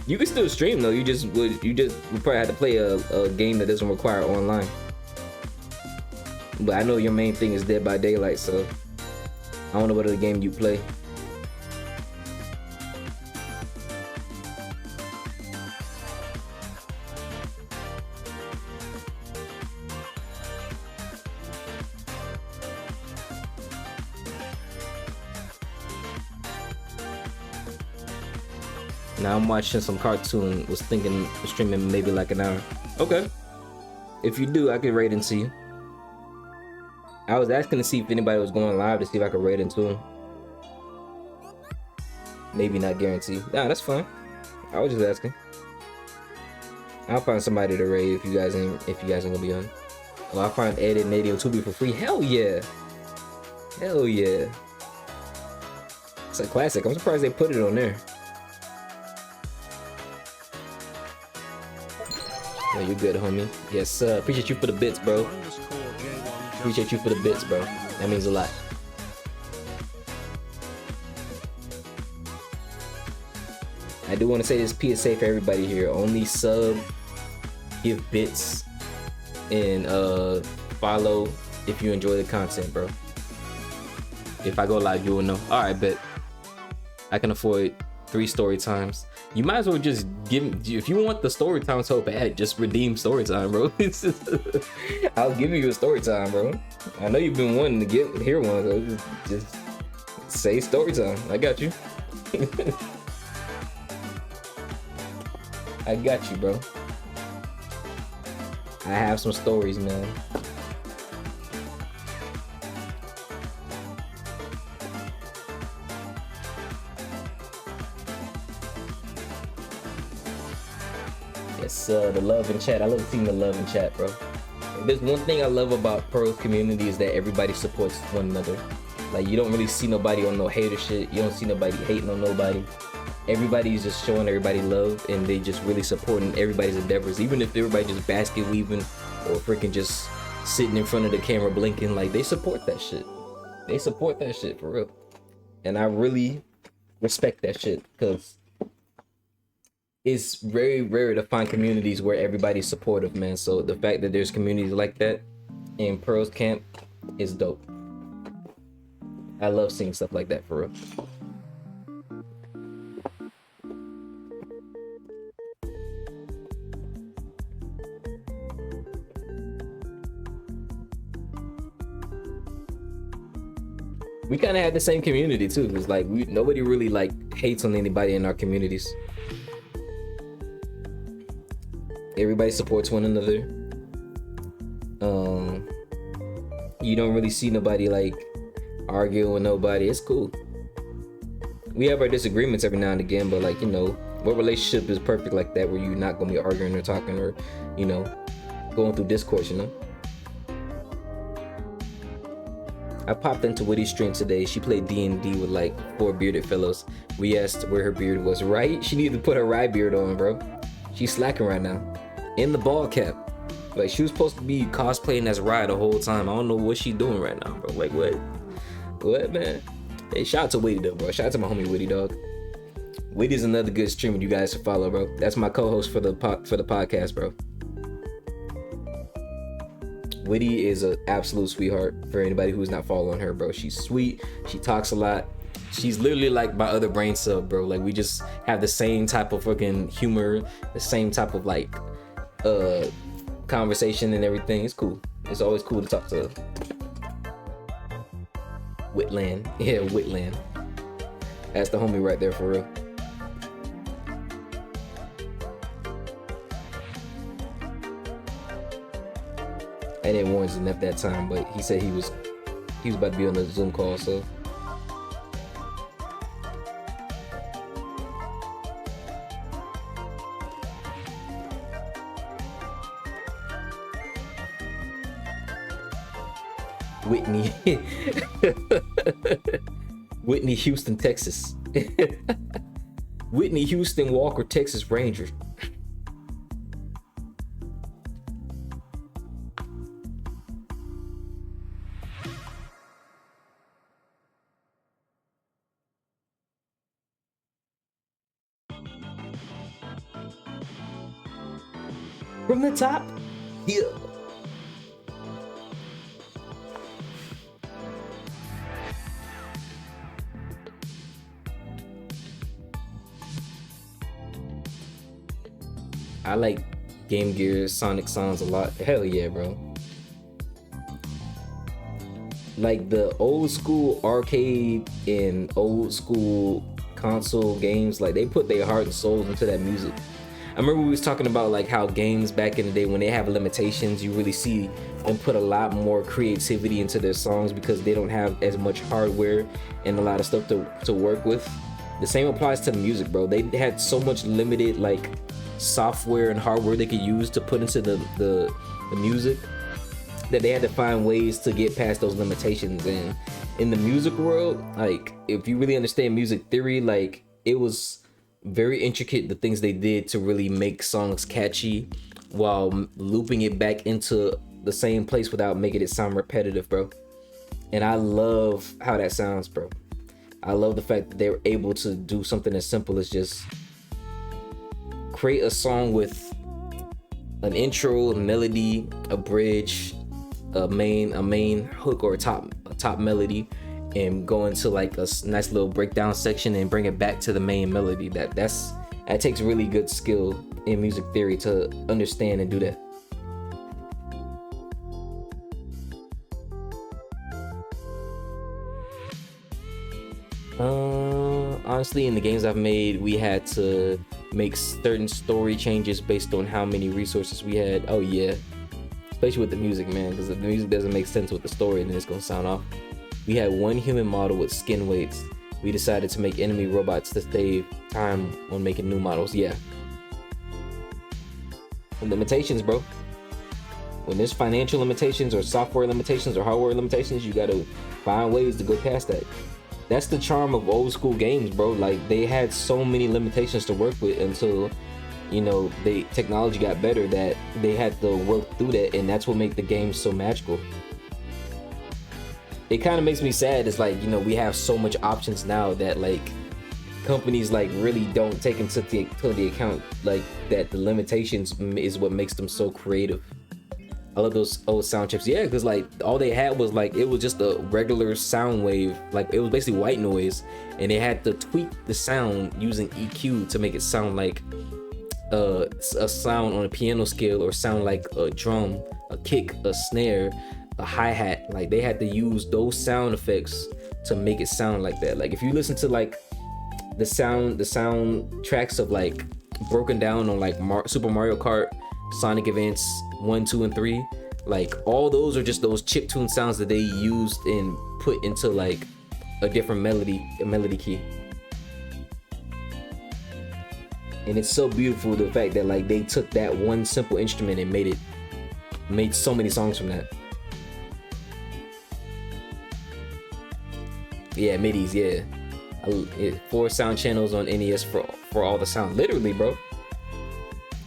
You can still stream though. You just would probably have to play a game that doesn't require online. But I know your main thing is Dead by Daylight, so I don't know what other game you play. Now I'm watching some cartoon. Was thinking of streaming maybe like an hour. Okay. If you do, I could raid into you. I was asking to see if anybody was going live to see if I could raid into him. Maybe not guarantee. Nah, that's fine. I was just asking. I'll find somebody to raid if you guys ain't gonna be on. Well, I'll find Ed and Nadio Tubi for free. Hell yeah. Hell yeah. It's a classic. I'm surprised they put it on there. Oh, you're good, homie. Yes, appreciate you for the bits, bro. Appreciate you for the bits, bro. That means a lot. I do want to say this PSA for everybody here. Only sub, give bits, and follow if you enjoy the content, bro. If I go live, you will know. Alright, bet. I can afford 3 story times. You might as well just if you want the story time so bad, just redeem story time, bro. I'll give you a story time, bro. I know you've been wanting to hear one, so just say story time. I got you. I got you, bro. I have some stories, man. Yes, the love in chat. I love seeing the love in chat, bro. If there's one thing I love about Pearl's community is that everybody supports one another. Like, you don't really see nobody on no hater shit. You don't see nobody hating on nobody. Everybody's just showing everybody love, and they just really supporting everybody's endeavors. Even if everybody just basket weaving or freaking just sitting in front of the camera blinking, like, they support that shit. They support that shit for real. And I really respect that shit, because it's very rare to find communities where everybody's supportive, man. So the fact that there's communities like that in Pearl's camp is dope. I love seeing stuff like that for real. We kind of had the same community too. It's like nobody really like hates on anybody in our communities. Everybody supports one another. You don't really see nobody like arguing with nobody. It's cool. We have our disagreements every now and again, but like, you know, what relationship is perfect like that, where you're not gonna be arguing or talking or, you know, going through discourse, you know? I popped into Witty's stream today. She played D&D with like 4 bearded fellows. We asked where her beard was. Right? She needed to put her rye beard on, bro. She's slacking right now. In the ball cap. Like, she was supposed to be cosplaying as Rye the whole time. I don't know what she's doing right now, bro. Like, what? What, man? Hey, shout out to Witty, though, bro. Shout out to my homie Witty, dog. Witty's another good streamer you guys should follow, bro. That's my co-host for the podcast, bro. Witty is an absolute sweetheart for anybody who's not following her, bro. She's sweet. She talks a lot. She's literally like my other brain sub, bro. Like, we just have the same type of fucking humor, the same type of like conversation and everything. It's cool. It's always cool to talk to Whitland. Yeah, Whitland. That's the homie right there, for real. I didn't warn him at that time, but he said he was about to be on a Zoom call, so. Whitney. Whitney Houston, Texas. Whitney Houston Walker, Texas Ranger. From the top, yeah. I like Game Gear Sonic songs a lot. Hell yeah, bro. Like the old school arcade and old school console games, like they put their heart and soul into that music. I remember we was talking about like how games back in the day, when they have limitations, you really see them put a lot more creativity into their songs because they don't have as much hardware and a lot of stuff to work with. The same applies to the music, bro. They had so much limited like software and hardware they could use to put into the music that they had to find ways to get past those limitations. And in the music world, like if you really understand music theory, like it was very intricate, the things they did to really make songs catchy while looping it back into the same place without making it sound repetitive, bro. And I love how that sounds, bro. I love the fact that they were able to do something as simple as just create a song with an intro, a melody, a bridge, a main hook or a top melody, and go into like a nice little breakdown section and bring it back to the main melody. That takes really good skill in music theory to understand and do that. Honestly, in the games I've made, we had to make certain story changes based on how many resources we had. Oh yeah, especially with the music, man, because if the music doesn't make sense with the story, then it's gonna sound off. We had one human model with skin weights. We decided to make enemy robots to save time on making new models. Yeah. And limitations, bro. When there's financial limitations or software limitations or hardware limitations, you gotta find ways to go past that. That's the charm of old school games, bro. Like they had so many limitations to work with until, you know, technology got better that they had to work through that, and that's what made the game so magical. It kind of makes me sad. It's like, you know, we have so much options now that like companies like really don't take into the account like that the limitations is what makes them so creative. I love those old sound chips. Yeah, because like all they had was like, it was just a regular sound wave. Like it was basically white noise, and they had to tweak the sound using EQ to make it sound like a sound on a piano scale, or sound like a drum, a kick, a snare, a hi-hat. Like they had to use those sound effects to make it sound like that. Like if you listen to like the sound tracks of like broken down on like Super Mario Kart, Sonic Advance 1, 2, and 3, like all those are just those chiptune sounds that they used and put into like a different melody key. And it's so beautiful, the fact that like they took that one simple instrument and made so many songs from that. Yeah, midis, yeah. 4 sound channels on NES for all the sound, literally, bro.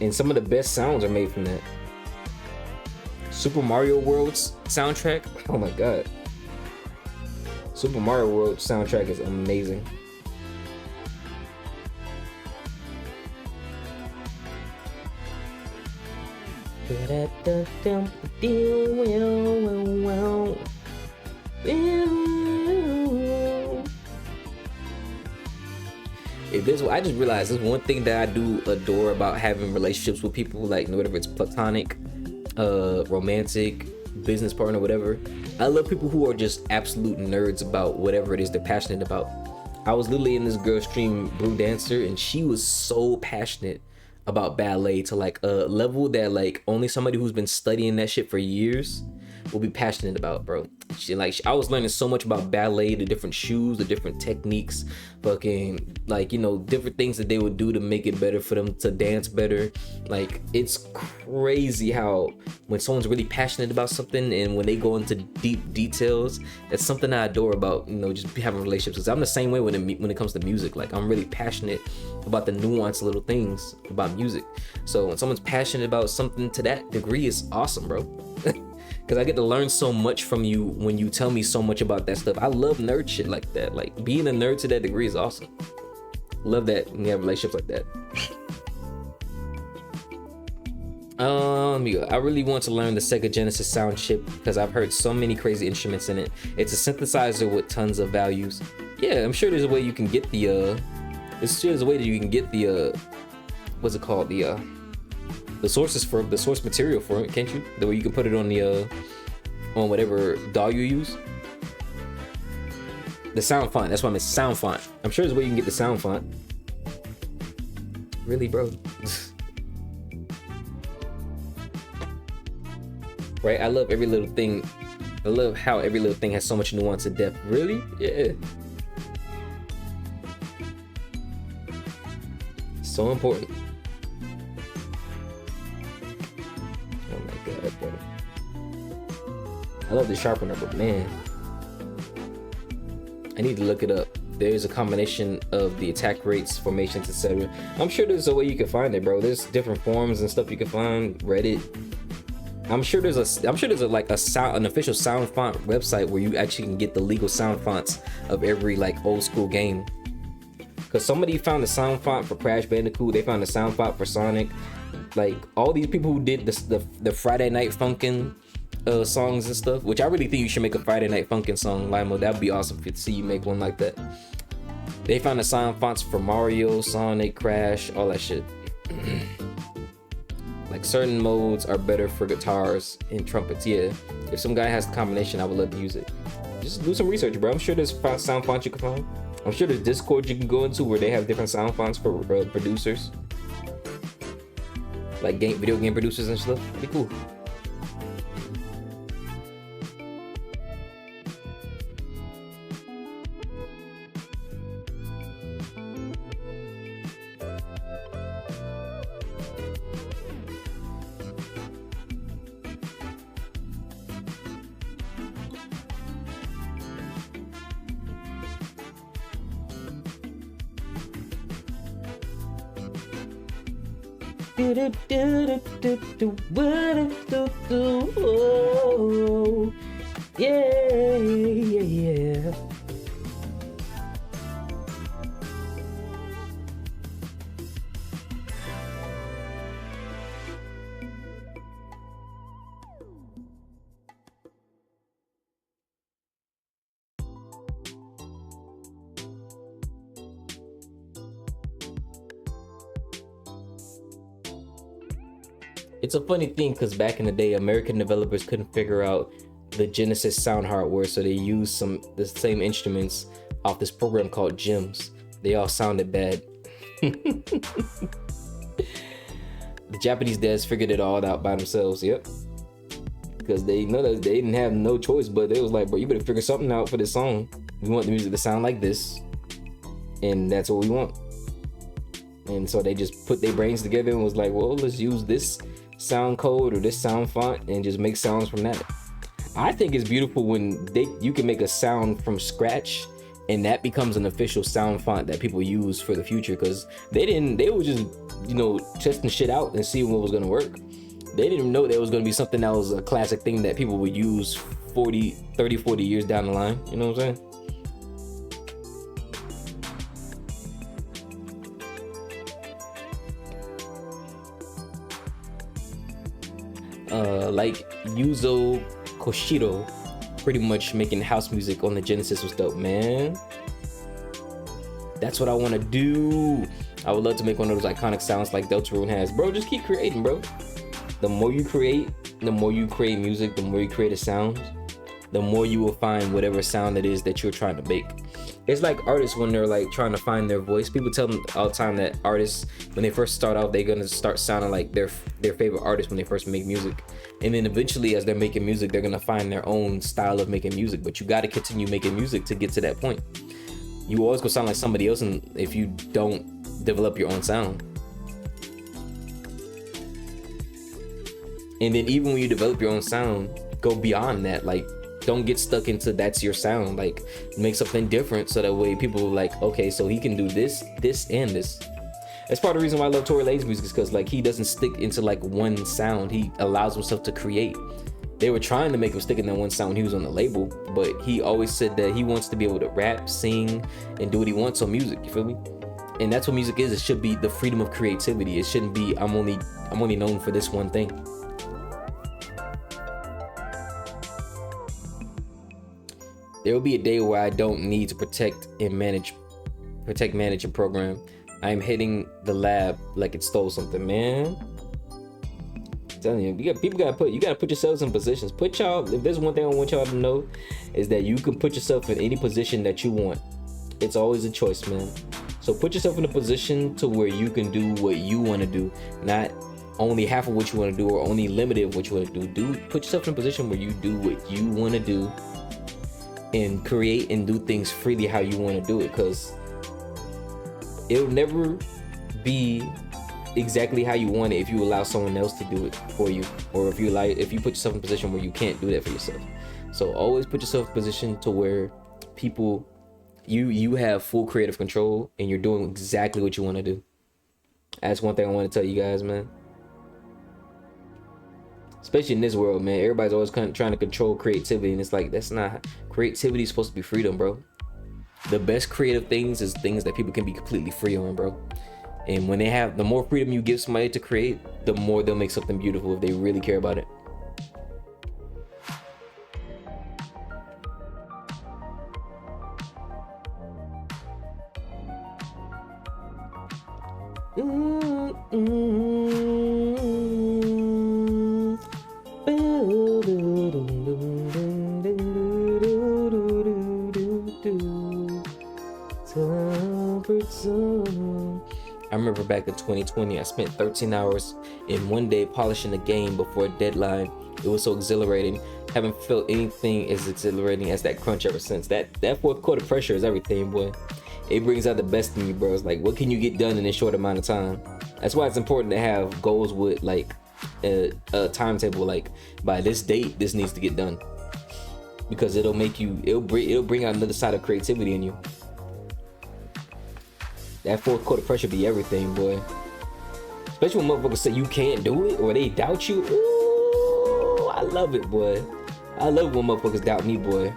And some of the best sounds are made from that. Super Mario World's soundtrack, oh my god. Super Mario World soundtrack is amazing. I just realized there's one thing that I do adore about having relationships with people, like whether it's platonic, romantic, business partner, whatever. I love people who are just absolute nerds about whatever it is they're passionate about. I was literally in this girl's stream, Brew Dancer, and she was so passionate about ballet to like a level that like only somebody who's been studying that shit for years will be passionate about, bro. I was learning so much about ballet, the different shoes, the different techniques, fucking like, you know, different things that they would do to make it better for them to dance better. Like, it's crazy how when someone's really passionate about something and when they go into deep details, that's something I adore about, you know, just having relationships. Because I'm the same way when it comes to music. Like, I'm really passionate about the nuanced little things about music. So when someone's passionate about something to that degree, it's awesome, bro. Because I get to learn so much from you when you tell me so much about that stuff. I love nerd shit like that. Like, being a nerd to that degree is awesome. Love that when you have relationships like that. I really want to learn the Sega Genesis sound chip because I've heard so many crazy instruments in it. It's a synthesizer with tons of values. Yeah, I'm sure there's a way you can get the what's it called? The sources for the source material for it, can't you? The way you can put it on the on whatever DAW you use. The sound font, that's what I meant, sound font. I'm sure there's a way you can get the sound font. Really, bro? Right? I love every little thing. I love how every little thing has so much nuance and depth. Really? Yeah. So important. Oh my god, bro. I love the sharpener, but man, I need to look it up. There's a combination of the attack rates, formations, etc. I'm sure there's a way you can find it, bro. There's different forums and stuff you can find. Reddit. I'm sure there's an official sound font website where you actually can get the legal sound fonts of every like old school game. Cause somebody found the sound font for Crash Bandicoot. They found the sound font for Sonic. Like all these people who did the Friday Night Funkin' songs and stuff, which I really think you should make a Friday Night Funkin' song, Limo. That'd be awesome to see you make one like that. They found the sound fonts for Mario, Sonic, Crash, all that shit. Like certain modes are better for guitars and trumpets. Yeah, if some guy has the combination, I would love to use it. Just do some research, bro. I'm sure there's sound fonts you can find. I'm sure there's Discord you can go into where they have different sound fonts for producers, like video game producers and stuff. It'd be cool. Yeah. It's a funny thing because back in the day, American developers couldn't figure out the Genesis sound hardware, so they used the same instruments off this program called Gems. They all sounded bad. The Japanese devs figured it all out by themselves. Yep. Because they know that they didn't have no choice, but they was like, bro, you better figure something out for this song. We want the music to sound like this, and that's what we want. And so they just put their brains together and was like, well, let's use this sound code or this sound font and just make sounds from that. I think it's beautiful when you can make a sound from scratch and that becomes an official sound font that people use for the future, because they were just, you know, testing shit out and seeing what was gonna work. They didn't know there was gonna be something that was a classic thing that people would use 30, 40 years down the line. You know what I'm saying? Like Yuzo Koshiro, pretty much making house music on the Genesis was dope, man. That's what I want to do. I would love to make one of those iconic sounds like Deltarune has. Bro, just keep creating, bro. The more you create music, the more you create a sound, the more you will find whatever sound it is that you're trying to make. It's like artists when they're like trying to find their voice. People tell them all the time that artists, when they first start out, they're gonna start sounding like their favorite artist when they first make music, and then eventually, as they're making music, they're gonna find their own style of making music. But you got to continue making music to get to that point. You always gonna sound like somebody else, and if you don't develop your own sound. And then even when you develop your own sound, go beyond that. Like, don't get stuck into that's your sound. Like, make something different so that way people are like, okay, so he can do this, this, and this. That's part of the reason why I love Tory Lanez music, is because like he doesn't stick into like one sound. He allows himself to create. They were trying to make him stick in that one sound when he was on the label, but he always said that he wants to be able to rap, sing, and do what he wants on music. You feel me? And that's what music is. It should be the freedom of creativity. It shouldn't be I'm only known for this one thing. There will be a day where I don't need to protect, manage, and program. I am hitting the lab like it stole something, man. I'm telling you, you gotta put yourselves in positions. If there's one thing I want y'all to know, is that you can put yourself in any position that you want. It's always a choice, man. So put yourself in a position to where you can do what you want to do, not only half of what you want to do or only limited of what you want to do. Put yourself in a position where you do what you want to do and create and do things freely how you want to do it, because it'll never be exactly how you want it if you allow someone else to do it for you, or if you put yourself in a position where you can't do that for yourself. So always put yourself in a position to where you have full creative control and you're doing exactly what you want to do. That's one thing I want to tell you guys, man. Especially in this world, man, everybody's always trying to control creativity, and it's like, that's not, creativity is supposed to be freedom, bro. The best creative things is things that people can be completely free on, bro. And when the more freedom you give somebody to create, the more they'll make something beautiful if they really care about it. I remember back in 2020, I spent 13 hours in one day polishing a game before a deadline. It was so exhilarating. Haven't felt anything as exhilarating as that crunch ever since. That fourth quarter pressure is everything, boy. It brings out the best in you, bro. It's like, what can you get done in a short amount of time? That's why it's important to have goals with like a timetable. Like, by this date, this needs to get done, because it'll bring out another side of creativity in you. That fourth quarter pressure be everything, boy. Especially when motherfuckers say you can't do it or they doubt you. Ooh, I love it, boy. I love when motherfuckers doubt me, boy.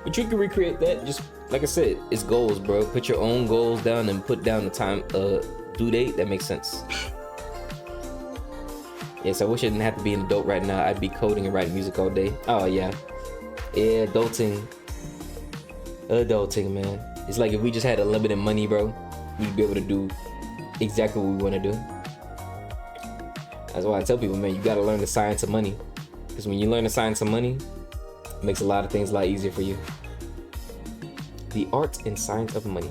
But you can recreate that. Just like I said, it's goals, bro. Put your own goals down and put down the time due date. That makes sense. Yeah, so I wish I didn't have to be an adult right now. I'd be coding and writing music all day. Oh yeah. Yeah, adulting. Adulting, man. It's like if we just had unlimited money, bro, we'd be able to do exactly what we want to do. That's why I tell people, man, you gotta learn the science of money. Because when you learn the science of money, it makes a lot of things a lot easier for you. The art and science of money.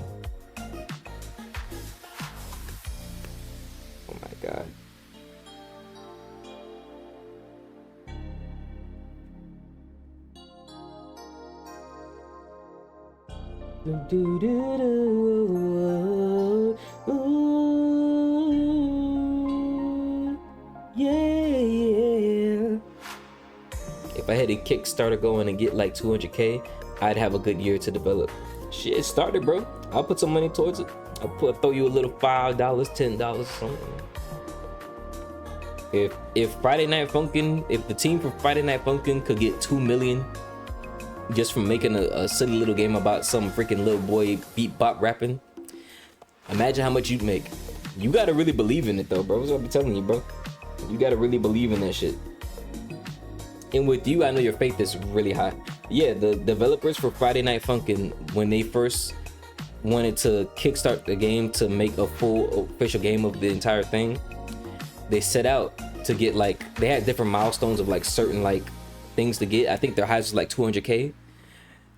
Oh my god. Yeah. If I had a Kickstarter going and get like 200K, I'd have a good year to develop. Shit, started, bro. I'll put some money towards it. I'll throw you a little $5, $10, something. If Friday Night Funkin', if the team from Friday Night Funkin' could get 2 million just from making a silly little game about some freaking little boy beat bop rapping, imagine how much you'd make. You gotta really believe in it though, bro. That's what I'm telling you, bro. You gotta really believe in that shit. And with you, I know your faith is really high. Yeah, the developers for Friday Night Funkin', when they first wanted to kickstart the game to make a full official game of the entire thing, they set out to get like, they had different milestones of like certain like things to get. I think their highest was like 200K.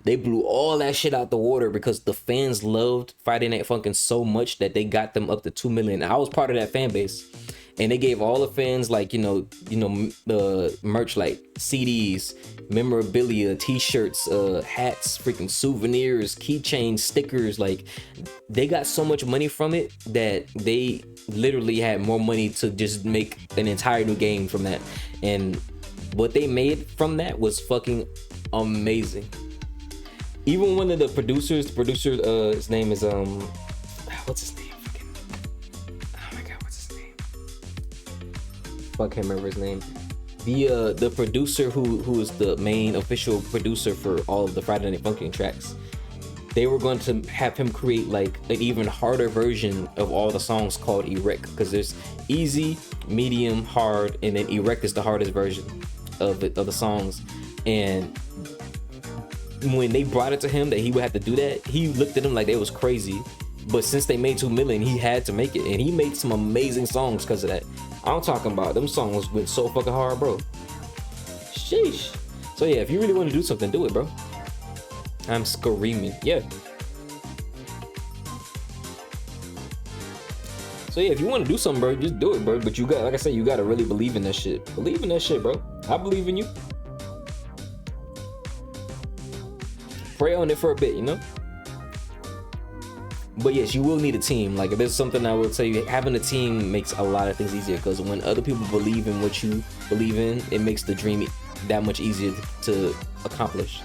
They blew all that shit out the water because the fans loved Friday Night Funkin' so much that they got them up to 2 million. I was part of that fan base. And they gave all the fans like, you know, the merch like CDs, memorabilia, t-shirts, hats, freaking souvenirs, keychains, stickers. Like they got so much money from it that they literally had more money to just make an entire new game from that. And what they made from that was fucking amazing. Even one of the producers, his name is what's his name? I can't remember his name. The producer who is the main official producer for all of the Friday Night Funkin' tracks, they were going to have him create like an even harder version of all the songs called Erect, because there's easy, medium, hard, and then Erect is the hardest version of the songs. And when they brought it to him that he would have to do that, he looked at them like they was crazy. But since they made 2 million, he had to make it, and he made some amazing songs because of that. I'm talking about them songs went so fucking hard, bro. Sheesh. So yeah, if you really want to do something, do it, bro. I'm screaming. Yeah. So yeah, if you want to do something, bro, just do it, bro. But you got, like I said, you gotta really believe in that shit. Believe in that shit, bro. I believe in you. Pray on it for a bit, you know? But yes, you will need a team. Like if there's something I will tell you, having a team makes a lot of things easier, because when other people believe in what you believe in, it makes the dream that much easier to accomplish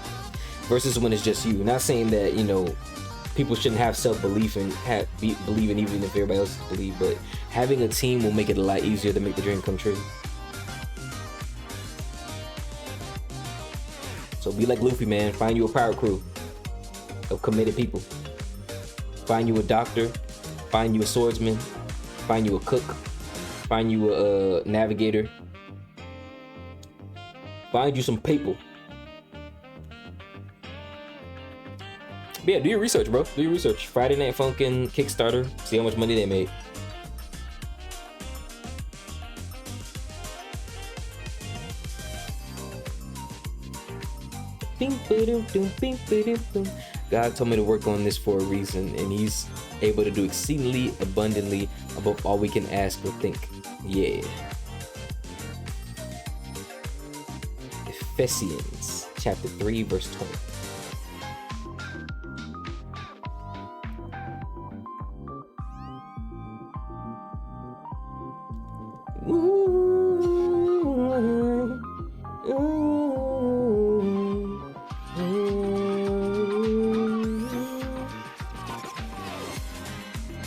versus when it's just you. Not saying that, you know, people shouldn't have self-belief and believe in even if everybody else believe, but having a team will make it a lot easier to make the dream come true. So be like Luffy, man. Find you a power crew of committed people. Find you a doctor, find you a swordsman, find you a cook, find you a navigator, find you some people. But yeah, do your research, bro. Do your research. Friday Night Funkin' Kickstarter. See how much money they made. God told me to work on this for a reason, and he's able to do exceedingly abundantly above all we can ask or think. Yeah. Ephesians chapter 3 verse 20.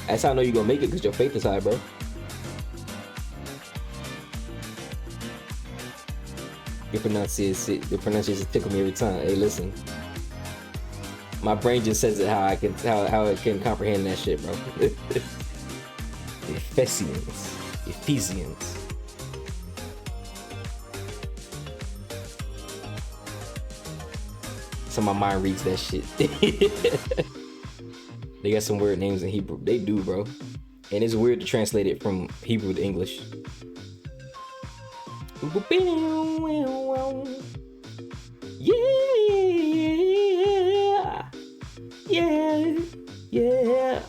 That's how I know you're gonna make it, because your faith is high, bro. Your pronunciation tickle me every time. Hey, listen. My brain just says it how it can comprehend that shit, bro. Ephesians. So my mind reads that shit. They got some weird names in Hebrew. They do, bro. And it's weird to translate it from Hebrew to English. Yeah. Yeah.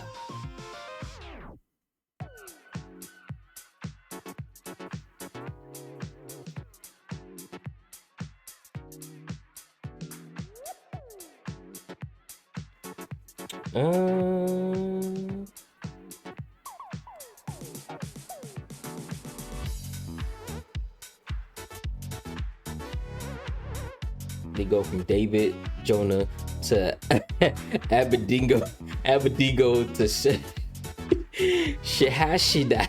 They go from David, Jonah to Abednego to Shehashida.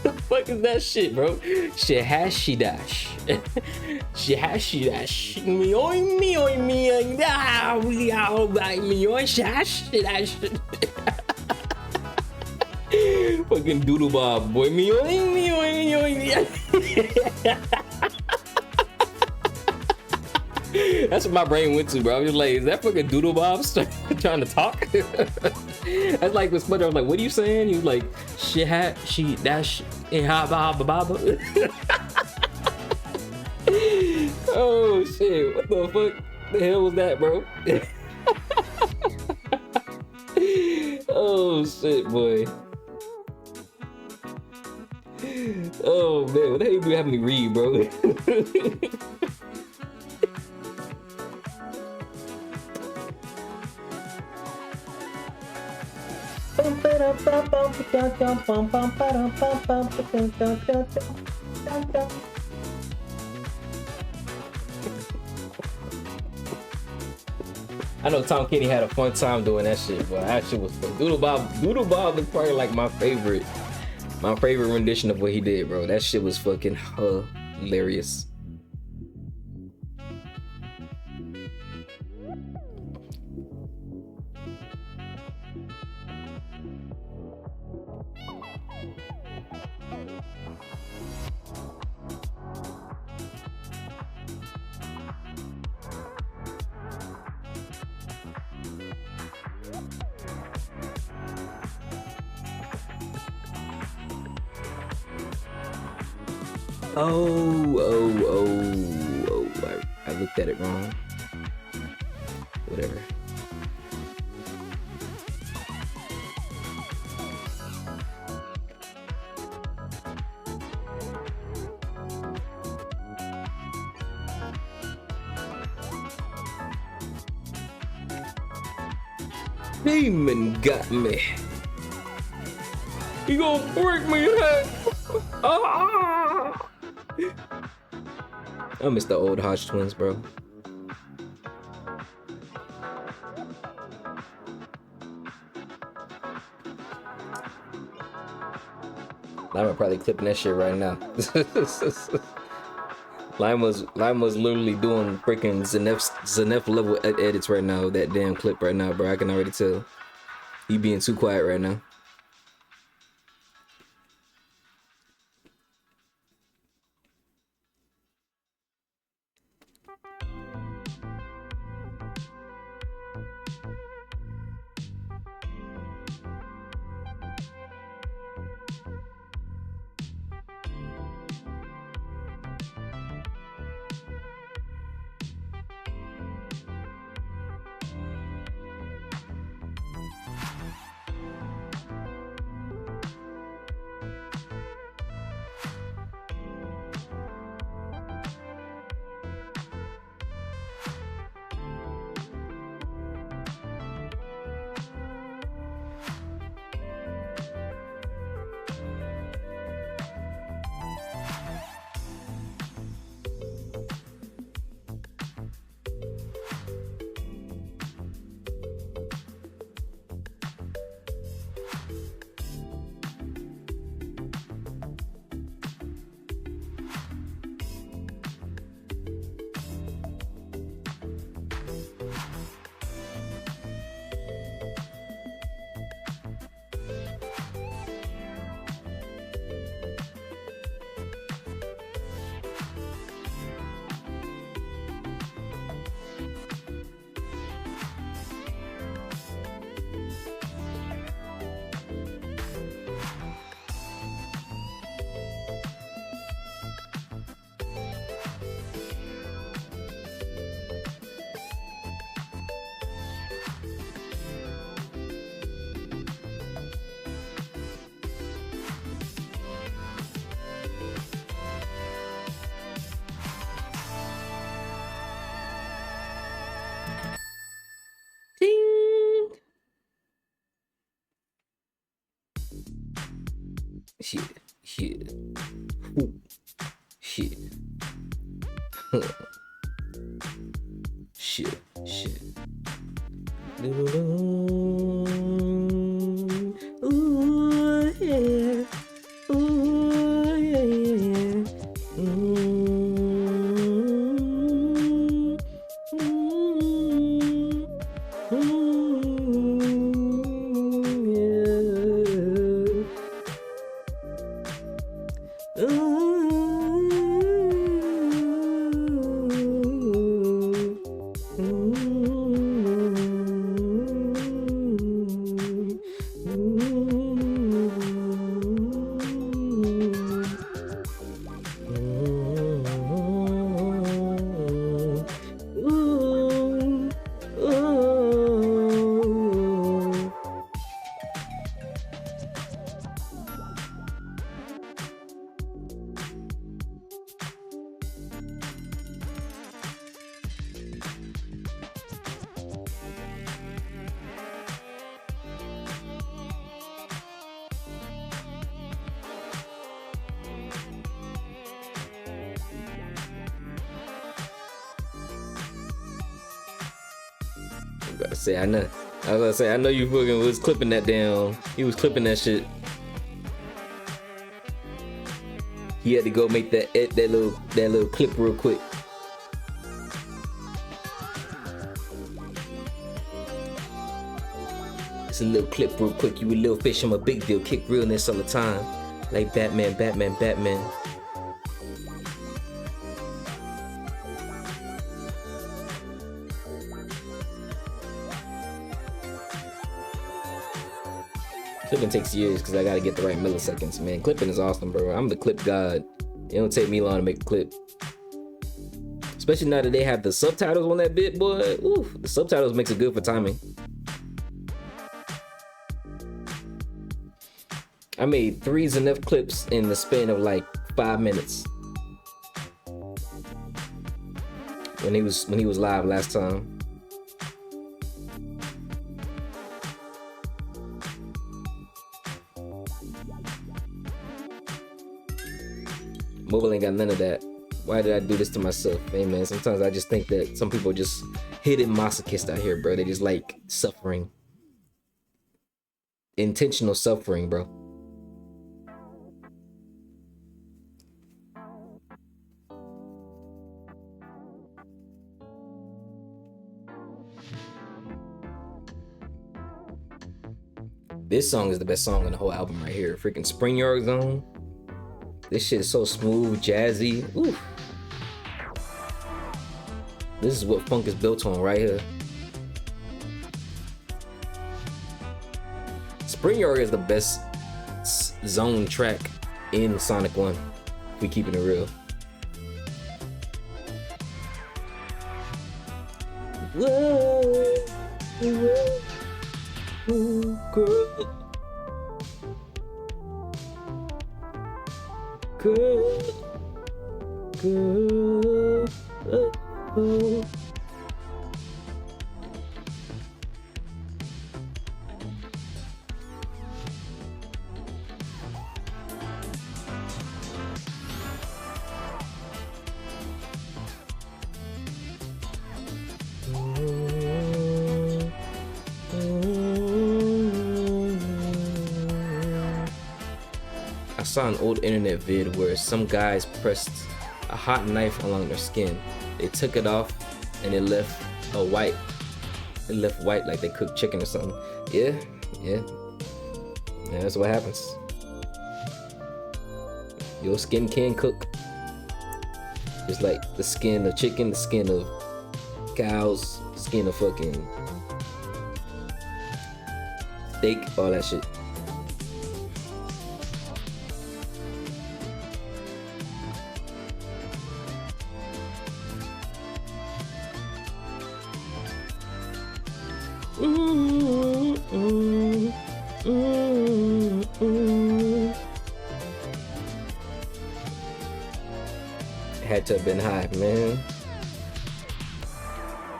What the fuck is that shit, bro? Shehashidash. Shehashidash. Fucking doodle bob, boy. That's what my brain went to, bro. I was like, is that fucking doodle bob trying to talk? That's like this mother. I was like, what are you saying? He was like, she dash in ha ba ba ba. Oh shit! What the fuck? The hell was that, bro? Oh shit, boy. Oh man, what the hell do you have me read, bro? I know Tom Kenny had a fun time doing that shit, but that shit was fun. Doodle Bob is probably like my favorite rendition of what he did, bro. That shit was fucking hilarious. Oh, I looked at it wrong. Whatever. Demon got me. He gonna break me head. I miss the old Hodge twins, bro. I'm probably clipping that shit right now. Lima's literally doing freaking Zenef level edits right now. That damn clip right now, bro. I can already tell. He being too quiet right now. Shit. Ooh, yeah. Ooh, yeah. I know you fucking was clipping that down. He was clipping that shit. He had to go make that little clip real quick. It's a little clip real quick. You a little fish, I'm a big deal. Kick realness all the time. Like Batman. Clipping takes years because I gotta get the right milliseconds, man. Clipping is awesome, bro. I'm the clip god. It don't take me long to make a clip. Especially now that they have the subtitles on that bit, boy. Oof, the subtitles makes it good for timing. I made 3 enough clips in the span of like 5 minutes. When he was live last time. Mobile ain't got none of that. Why did I do this to myself? Hey man, sometimes I just think that some people are just hidden masochists out here, bro. They just like suffering. Intentional suffering, bro. This song is the best song on the whole album right here. Freaking Spring Yard Zone. This shit is so smooth, jazzy. Ooh. This is what funk is built on right here. Spring Yard is the best zone track in Sonic 1. If we keeping it real. Whoa, whoa, whoa, girl. Girl, oh. I saw an old internet vid where some guys pressed a hot knife along their skin. They took it off and it left white like they cooked chicken or something. Yeah, that's what happens. Your skin can cook. It's like the skin of chicken, the skin of cows, skin of fucking steak, all that shit. Had to have been high, man.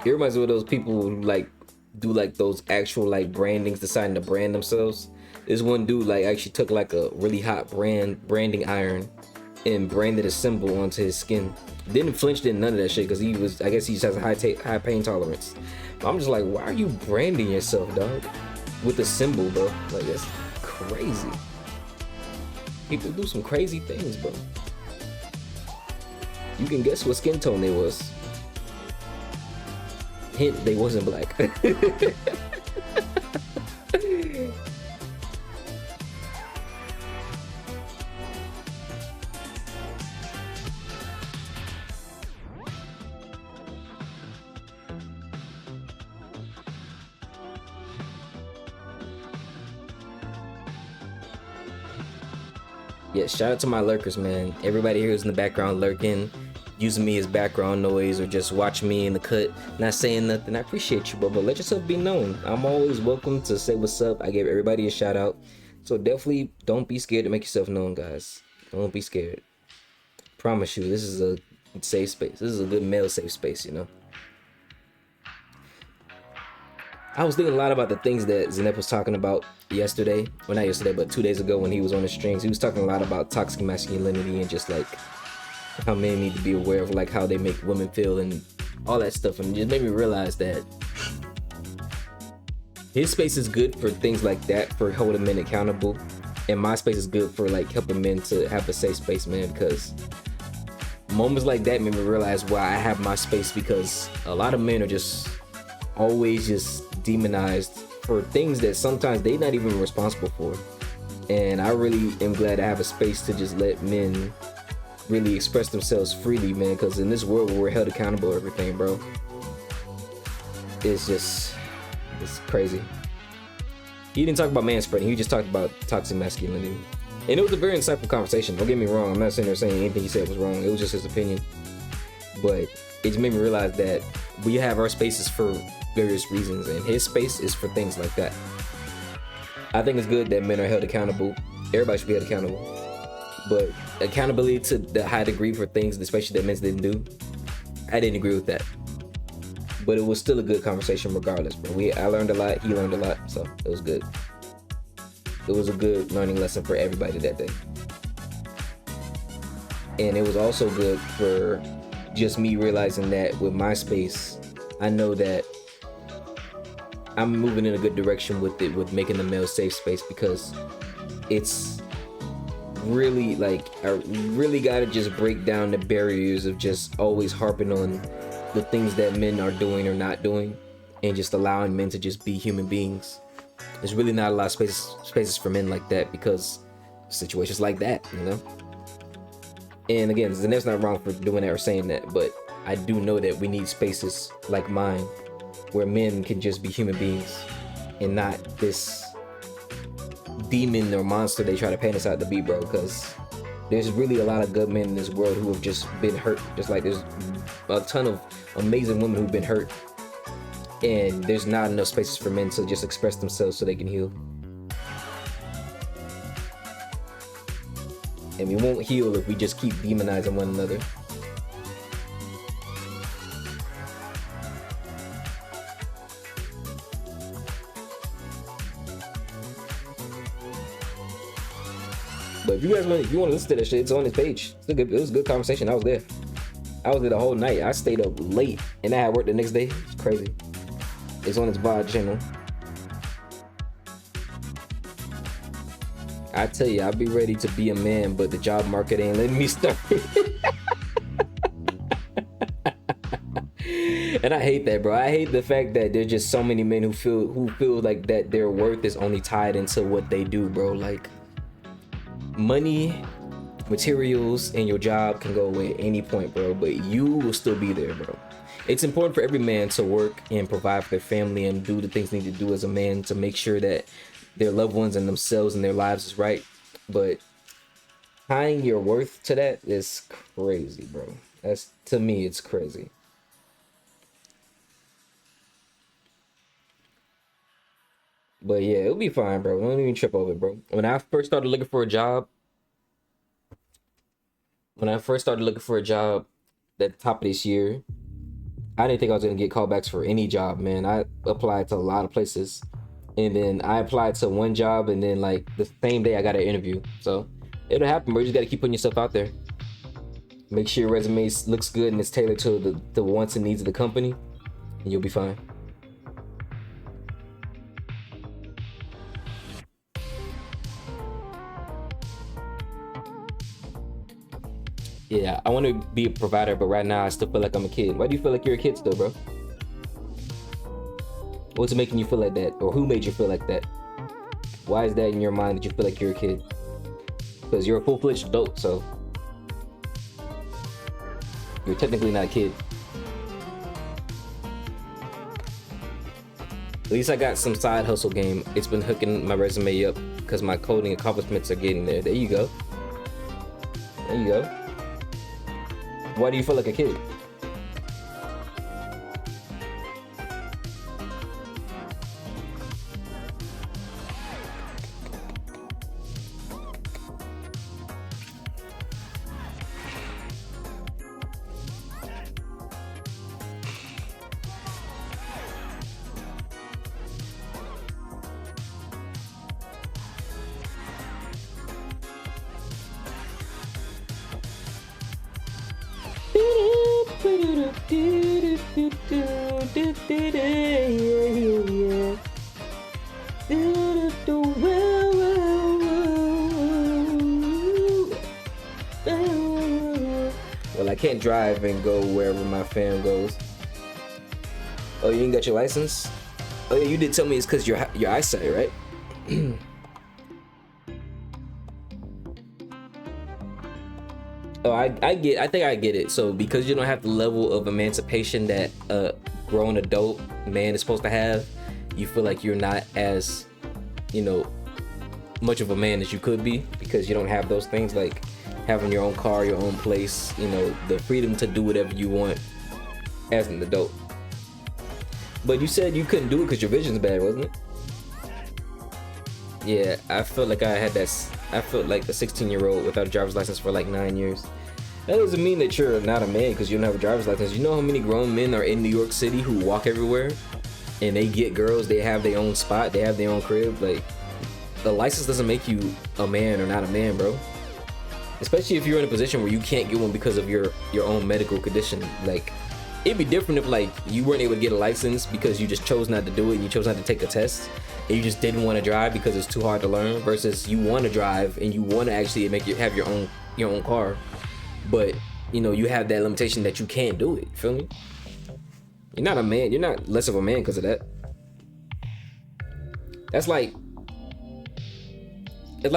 It reminds me of those people who like do like those actual like brandings, deciding to brand themselves. This one dude like actually took like a really hot branding iron and branded a symbol onto his skin. Didn't flinch, did none of that shit, because I guess he just has a high pain tolerance. But I'm just like, why are you branding yourself, dog, with a symbol, bro? Like, that's crazy. People do some crazy things, bro. You can guess what skin tone they was. Hint, they wasn't black. Yeah, shout out to my lurkers, man. Everybody here who's in the background lurking, using me as background noise, or just watching me in the cut, not saying nothing. I appreciate you, bro, but let yourself be known. I'm always welcome to say what's up. I give everybody a shout out. So definitely don't be scared to make yourself known, guys. Don't be scared. Promise you, this is a safe space. This is a good male safe space, you know? I was thinking a lot about the things that Zenep was talking about yesterday. Well, not yesterday, but 2 days ago when he was on the streams. He was talking a lot about toxic masculinity and just like how men need to be aware of like how they make women feel and all that stuff. And it just made me realize that his space is good for things like that, for holding men accountable. And my space is good for like helping men to have a safe space, man, because moments like that made me realize why I have my space, because a lot of men are just always just demonized for things that sometimes they're not even responsible for. And I really am glad to have a space to just let men really express themselves freely, man, because in this world where we're held accountable for everything, bro, it's crazy. He didn't talk about manspreading, he just talked about toxic masculinity. And it was a very insightful conversation, don't get me wrong. I'm not sitting there saying anything he said was wrong, it was just his opinion. But it just made me realize that we have our spaces for various reasons, and his space is for things like that. I think it's good that men are held accountable. Everybody should be held accountable. But accountability to the high degree for things, especially that men didn't do, I didn't agree with that. But it was still a good conversation regardless, bro. I learned a lot, he learned a lot, so it was good. It was a good learning lesson for everybody that day. And it was also good for just me realizing that with my space, I know that I'm moving in a good direction with it, with making the male safe space, because it's really like, I really gotta just break down the barriers of just always harping on the things that men are doing or not doing, and just allowing men to just be human beings. There's really not a lot of spaces for men like that, because situations like that, you know? And again, Zenep's not wrong for doing that or saying that, but I do know that we need spaces like mine where men can just be human beings and not this demon or monster they try to paint us out to be, bro, because there's really a lot of good men in this world who have just been hurt, just like there's a ton of amazing women who've been hurt, and there's not enough spaces for men to just express themselves so they can heal. And we won't heal if we just keep demonizing one another. But if you guys want to listen to that shit, it's on this page. It was a good conversation. I was there the whole night. I stayed up late and I had work the next day. It's crazy. It's on his VOD channel. I tell you, I'll be ready to be a man, but the job market ain't letting me start. And I hate that, bro. I hate the fact that there's just so many men who feel like that their worth is only tied into what they do, bro. Like, money, materials, and your job can go away at any point, bro, but you will still be there, bro. It's important for every man to work and provide for their family and do the things they need to do as a man to make sure that their loved ones and themselves and their lives is right. But tying your worth to that is crazy, bro. That's, to me, it's crazy. But yeah, it'll be fine, bro. Don't even trip over it, bro. When I first started looking for a job at the top of this year, I didn't think I was gonna get callbacks for any job, man. I applied to a lot of places, and then I applied to one job, and then like the same day I got an interview. So it'll happen, bro. You just gotta keep putting yourself out there. Make sure your resume looks good and it's tailored to the wants and needs of the company, and you'll be fine. Yeah, I want to be a provider, but right now I still feel like I'm a kid. Why do you feel like you're a kid still, bro? What's making you feel like that? Or who made you feel like that? Why is that in your mind that you feel like you're a kid? Because you're a full-fledged adult, so you're technically not a kid. At least I got some side hustle game. It's been hooking my resume up because my coding accomplishments are getting there. There you go. There you go. Why do you feel like a kid? Well, I can't drive and go wherever my fam goes. Oh, you ain't got your license? Oh yeah, you did tell me it's because your eyesight, right? Oh, I think I get it. So because you don't have the level of emancipation that a grown adult man is supposed to have, you feel like you're not as, you know, much of a man as you could be because you don't have those things like having your own car, your own place, you know, the freedom to do whatever you want as an adult. But you said you couldn't do it because your vision's bad, wasn't it? Yeah, I felt like I felt like a 16-year-old without a driver's license for like 9 years. That doesn't mean that you're not a man because you don't have a driver's license. You know how many grown men are in New York City who walk everywhere and they get girls, they have their own spot, they have their own crib. Like, the license doesn't make you a man or not a man, bro. Especially if you're in a position where you can't get one because of your own medical condition. Like, it'd be different if like you weren't able to get a license because you just chose not to do it and you chose not to take a test and you just didn't want to drive because it's too hard to learn, versus you want to drive and you want to actually have your own car, but you know you have that limitation that you can't do it. You feel me? You're not a man. You're not less of a man because of that. It's like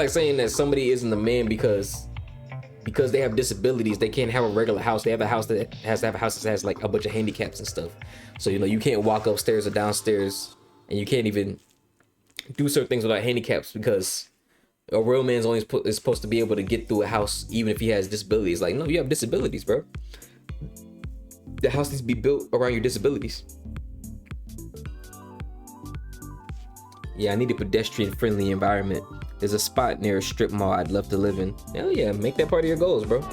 saying that somebody isn't a man because they have disabilities, they can't have a regular house. They have a house that has to have a house that has like a bunch of handicaps and stuff. So, you know, you can't walk upstairs or downstairs and you can't even do certain things without handicaps because a real man's only is supposed to be able to get through a house even if he has disabilities. Like, no, you have disabilities, bro. The house needs to be built around your disabilities. Yeah, I need a pedestrian-friendly environment. There's a spot near a strip mall I'd love to live in. Hell yeah, make that part of your goals, bro.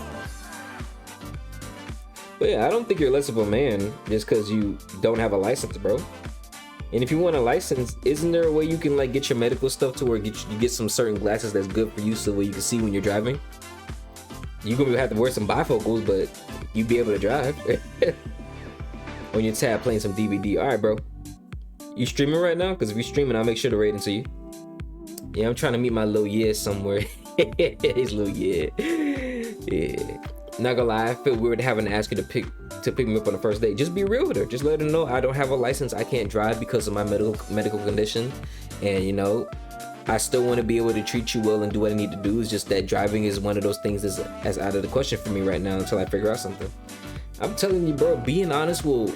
But yeah, I don't think you're less of a man just because you don't have a license, bro. And if you want a license, isn't there a way you can like get your medical stuff to where you get some certain glasses that's good for you so that you can see when you're driving? You're gonna have to wear some bifocals, but you'd be able to drive. On your tab playing some DVD. All right, bro. You streaming right now? Because if you're streaming, I'll make sure to raid into you. Yeah, I'm trying to meet my little yeah somewhere. His little yeah. Yeah. Not gonna lie, I feel weird having to ask you to pick me up on the first date. Just be real with her. Just let her know I don't have a license. I can't drive because of my medical condition. And you know, I still want to be able to treat you well and do what I need to do. It's just that driving is one of those things that's out of the question for me right now until I figure out something. I'm telling you, bro, being honest will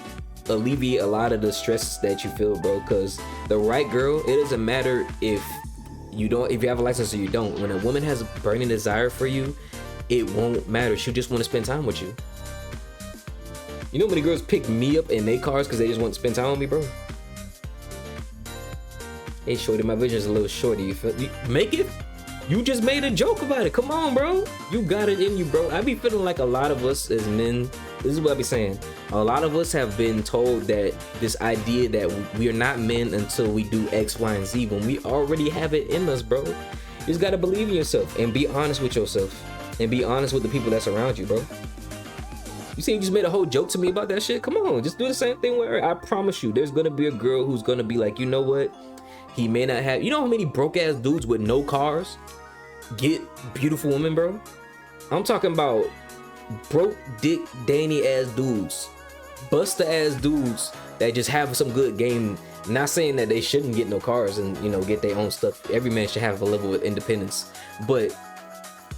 alleviate a lot of the stress that you feel, bro. Because the right girl, it doesn't matter if you have a license or you don't. When a woman has a burning desire for you, it won't matter. She'll just want to spend time with you. You know how many girls pick me up in their cars because they just want to spend time with me, bro? Hey, shorty, my vision's a little shorty. You feel me? Make it. You just made a joke about it. Come on, bro. You got it in you, bro. I be feeling like a lot of us as men, this is what I be saying. A lot of us have been told that this idea that we are not men until we do X, Y, and Z when we already have it in us, bro. You just gotta believe in yourself and be honest with yourself and be honest with the people that's around you, bro. You see, you just made a whole joke to me about that shit. Come on, just do the same thing where I promise you, there's gonna be a girl who's gonna be like, you know what? He may not have. You know how many broke ass dudes with no cars get beautiful women, bro? I'm talking about broke dick Danny ass dudes, buster ass dudes that just have some good game. Not saying that they shouldn't get no cars and, you know, get their own stuff. Every man should have a level of independence, but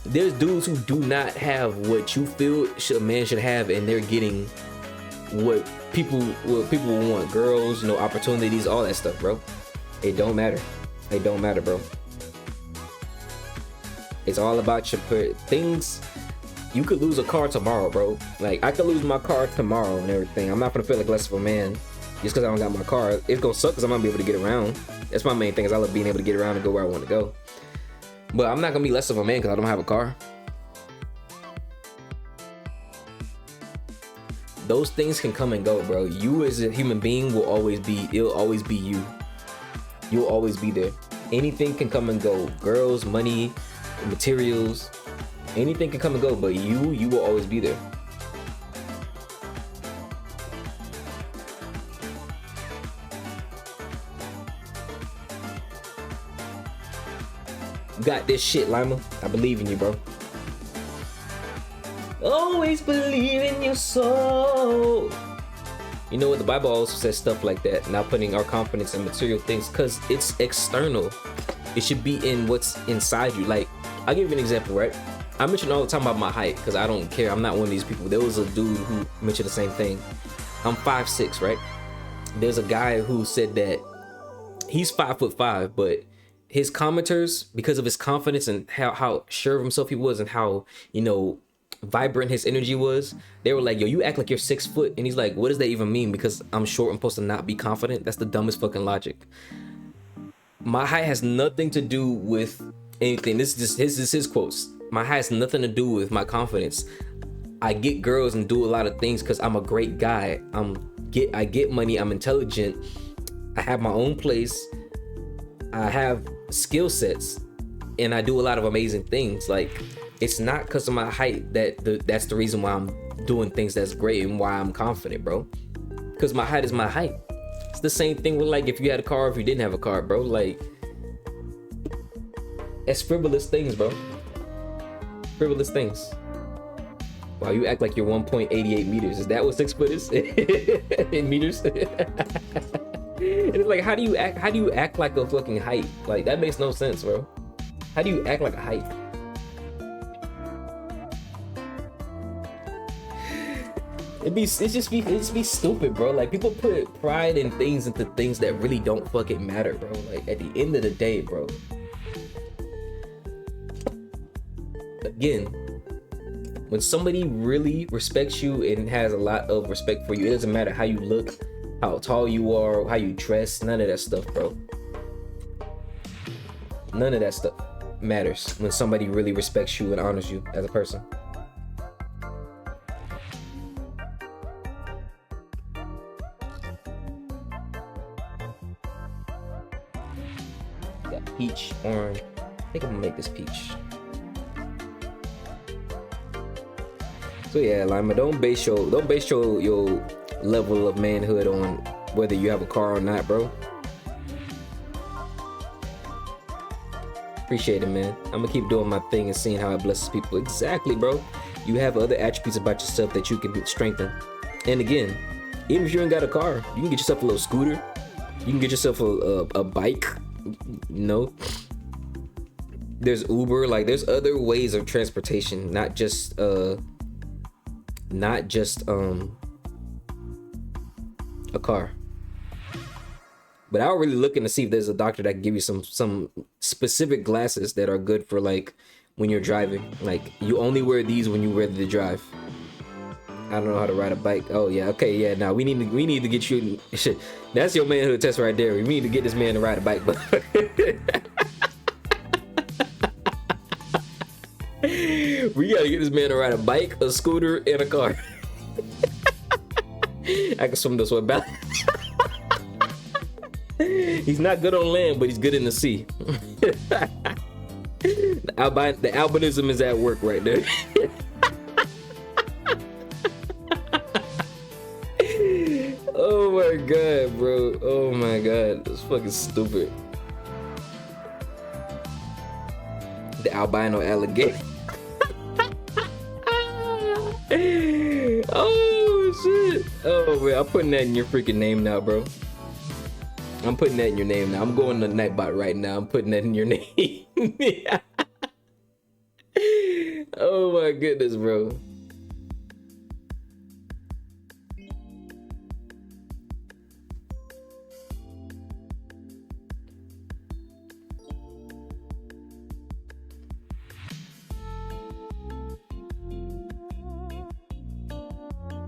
there's dudes who do not have what you feel a man should have, and they're getting what people want. Girls, you know, opportunities, all that stuff, bro. It don't matter. It don't matter, bro. It's all about your things. You could lose a car tomorrow, bro. Like, I could lose my car tomorrow and everything. I'm not gonna feel like less of a man just because I don't got my car. It's gonna suck because I'm not gonna be able to get around. That's my main thing, is I love being able to get around and go where I want to go. But I'm not gonna be less of a man because I don't have a car. Those things can come and go, bro. You as a human being will always be, it'll always be you. You'll always be there. Anything can come and go. Girls, money, materials, anything can come and go, but you will always be there. You got this shit, Lima. I believe in you, bro. Always believe in your soul. You know what? The Bible also says stuff like that. Not putting our confidence in material things, because it's external. It should be in what's inside you. Like, I'll give you an example, right? I mention all the time about my height because I don't care. I'm not one of these people. There was a dude who mentioned the same thing. I'm 5'6", right? There's a guy who said that he's 5'5", but his commenters, because of his confidence and how sure of himself he was and how, you know, vibrant his energy was, they were like, yo, you act like you're 6 foot. And he's like, what does that even mean? Because I'm short, I'm supposed to not be confident? That's the dumbest fucking logic. My height has nothing to do with anything. This is his quotes. My height has nothing to do with my confidence. I get girls and do a lot of things because I'm a great guy. I get money, I'm intelligent, I have my own place, I have skill sets, and I do a lot of amazing things. Like, it's not because of my height that's the reason why I'm doing things that's great and why I'm confident, bro. Because my height is my height. It's the same thing with, like, if you had a car or if you didn't have a car, bro. Like, it's frivolous things, bro. Frivolous things. Wow, you act like you're 1.88 meters. Is that what 6 foot is? In meters? And it's like, how do you act like a fucking height? Like, that makes no sense, bro. How do you act like a height? It just be stupid, bro. Like, people put pride in things into things that really don't fucking matter, bro. Like, at the end of the day, bro. Again, when somebody really respects you and has a lot of respect for you, it doesn't matter how you look, how tall you are, how you dress, none of that stuff, bro. None of that stuff matters when somebody really respects you and honors you as a person. Got peach, orange. I think I'm gonna make this peach. So yeah, Lima, don't base your level of manhood on whether you have a car or not, bro. Appreciate it, man. I'm gonna keep doing my thing and seeing how it blesses people. Exactly, bro. You have other attributes about yourself that you can strengthen. And again, even if you ain't got a car, you can get yourself a little scooter. You can get yourself a bike. You know, there's Uber. Like, there's other ways of transportation, not just a car. But I'm really looking to see if there's a doctor that can give you some specific glasses that are good for, like, when you're driving. Like, you only wear these when you're ready to drive. I don't know how to ride a bike. Oh yeah, okay, yeah. Now we need to get you. Shit, that's your manhood test right there. We need to get this man to ride a bike. But we gotta get this man to ride a bike, a scooter, and a car. I can swim this way back. He's not good on land, but he's good in the sea. The albinism is at work right there. god, bro. Oh my god. That's fucking stupid. The albino alligator. Oh shit. Oh man, I'm putting that in your freaking name now, bro. I'm putting that in your name now. I'm going to Nightbot right now. I'm putting that in your name. Oh my goodness, bro.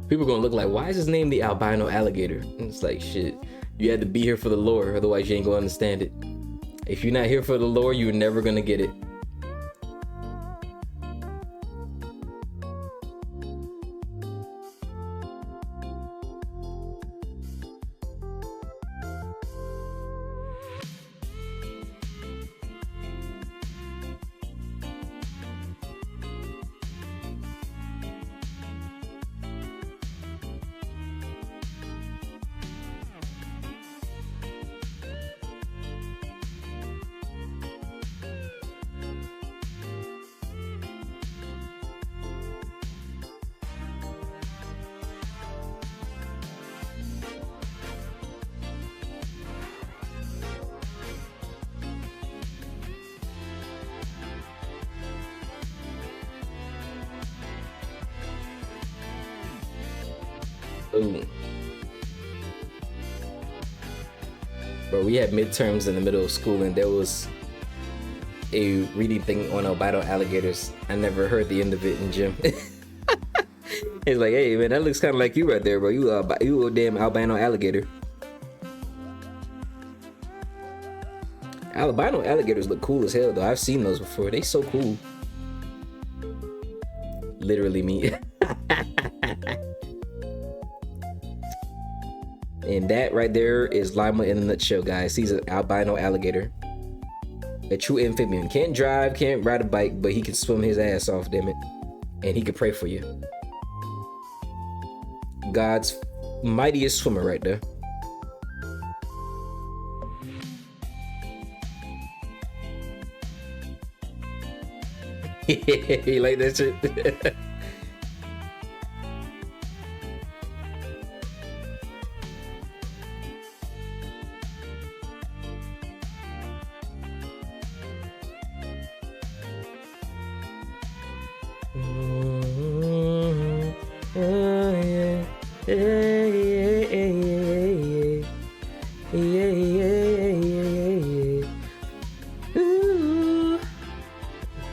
People gonna look like, why is his name the albino alligator? And it's like, shit, you had to be here for the lore, otherwise you ain't gonna understand it. If you're not here for the lore, you're never gonna get it. Ooh. Bro, we had midterms in the middle of school and there was a reading thing on albino alligators. I never heard the end of it in gym. It's like, hey man, that looks kind of like you right there, bro. You a damn albino alligator. Albino alligators look cool as hell though. I've seen those before. They so cool. Literally me. And that right there is Lima in a nutshell, guys. He's an albino alligator. A true amphibian. Can't drive, can't ride a bike, but he can swim his ass off, damn it. And he can pray for you. God's mightiest swimmer right there. You like that shit?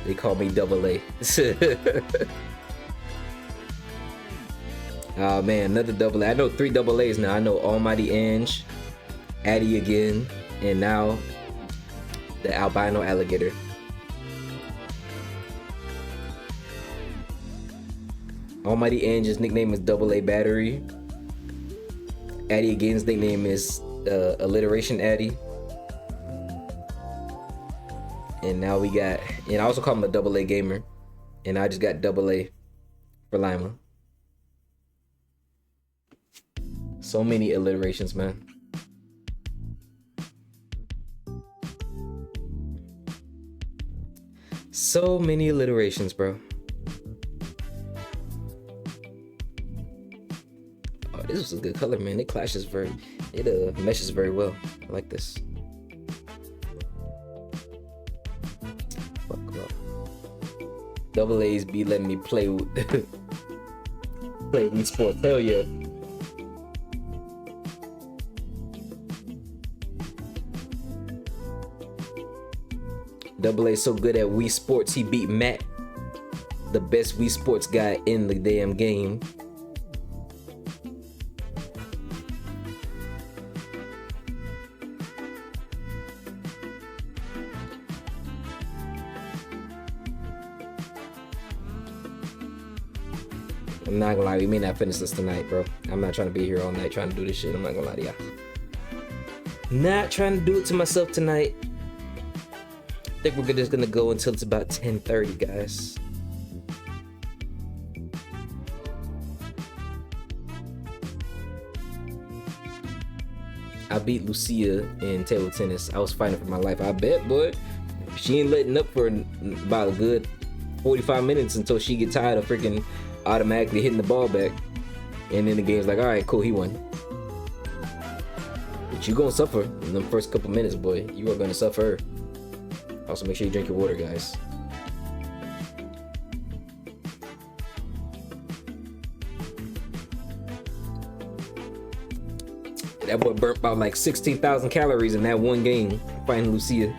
They call me Double A. Oh man, another double A. I know 3 double A's now. I know Almighty Ange, Addy again, and now the albino alligator. Almighty Ange's nickname is Double A Battery. Addy again's nickname is Alliteration Addy. And now we got, and I also call him a Double A Gamer. And I just got Double A for Lima. So many alliterations, man. So many alliterations, bro. Oh, this was a good color, man. It clashes it meshes very well. I like this. Fuck up. Double A's be letting me play with play esports. Hell yeah. Double A so good at Wii Sports, he beat Matt, the best Wii Sports guy in the damn game. I'm not gonna lie, we may not finish this tonight, bro. I'm not trying to be here all night trying to do this shit. I'm not gonna lie to y'all. Not trying to do it to myself tonight. I think we're just gonna go until it's about 10:30, guys. I beat Lucia in table tennis. I was fighting for my life. I bet, boy. She ain't letting up for about a good 45 minutes until she get tired of freaking automatically hitting the ball back. And then the game's like, all right, cool, he won. But you gonna suffer in the first couple minutes, boy. You are gonna suffer. Also, make sure you drink your water, guys. That boy burnt about like 16,000 calories in that one game fighting Lucia.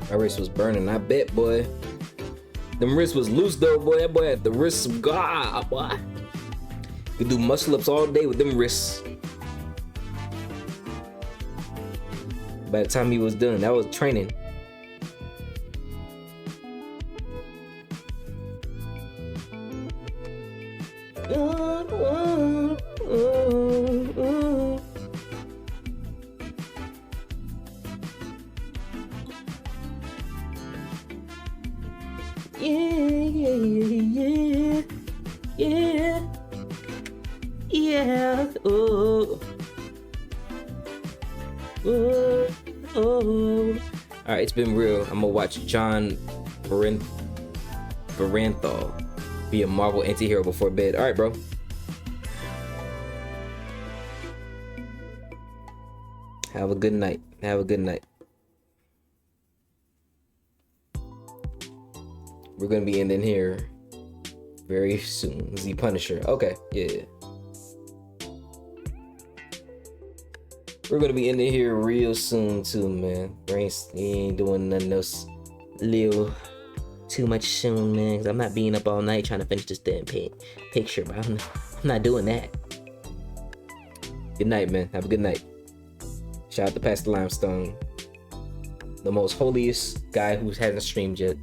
My wrist was burning, I bet, boy. Them wrists was loose though, boy. That boy had the wrists of God, boy. Could do muscle ups all day with them wrists. By the time he was done, that was training. Yeah. Oh. Alright, it's been real. I'm gonna watch John Barenthal be a Marvel anti-hero before bed. Alright, bro. Have a good night. Have a good night. We're gonna be ending here very soon. Z Punisher. Okay, yeah. We're gonna be ending here real soon too, man. He ain't doing nothing else little too much soon, man. Cause I'm not being up all night trying to finish this damn picture, but I'm not doing that. Good night, man. Have a good night. Shout out to Pastor Limestone, the most holiest guy who hasn't streamed yet.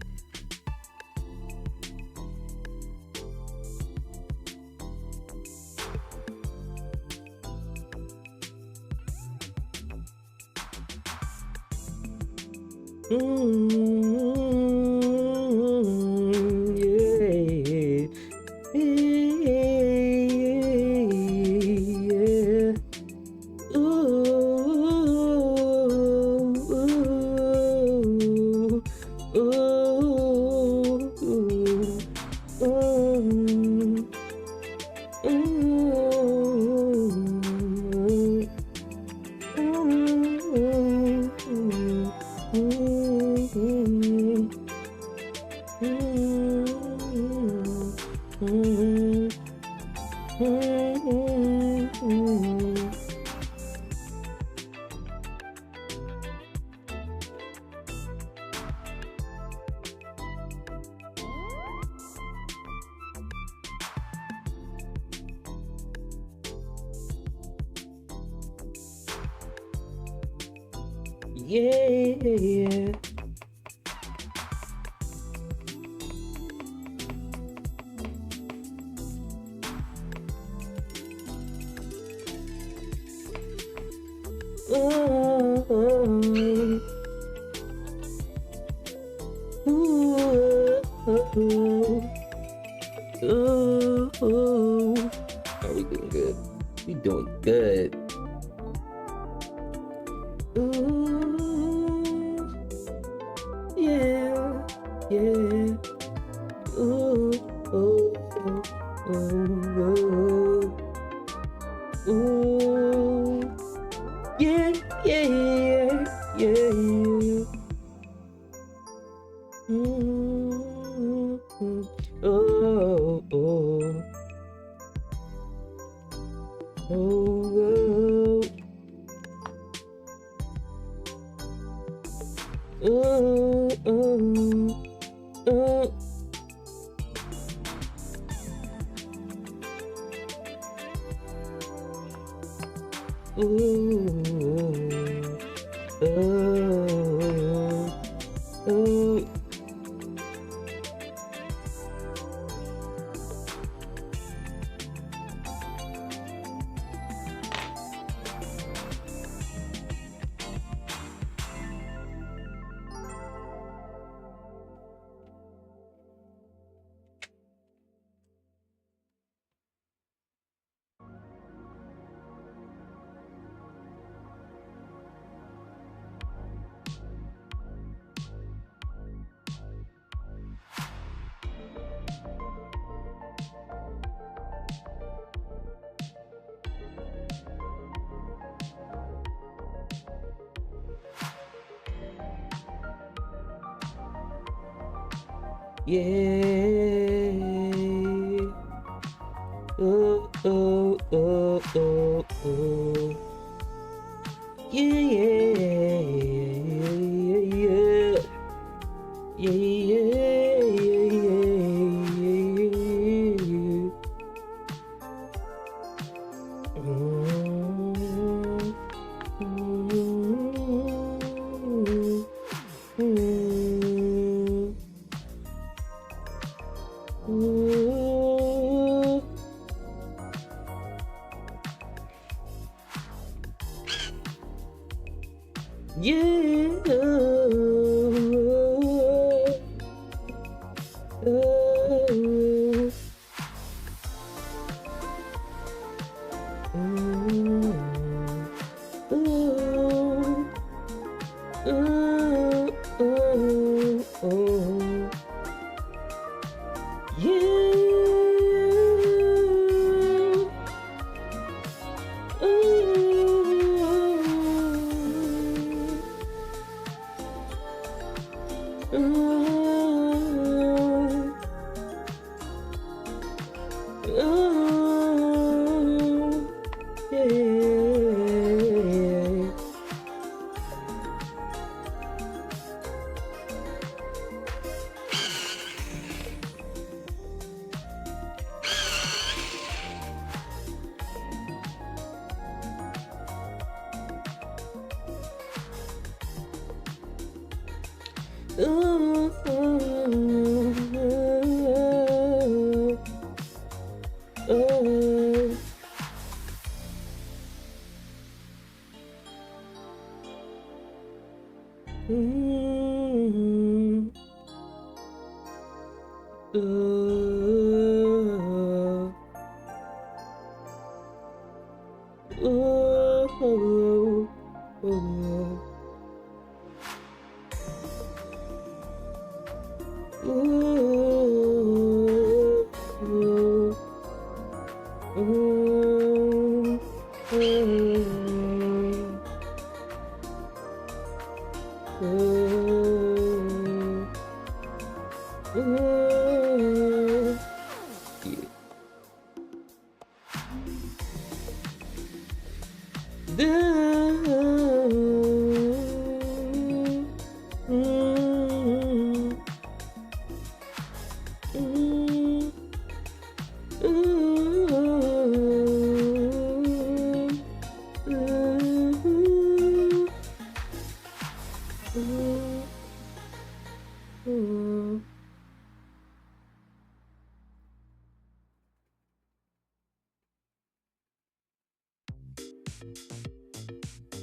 Yeah. Are we doing good? We doing good. Yeah. Oh, oh, oh, oh, oh. Yeah, yeah, yeah, yeah, yeah, yeah, yeah.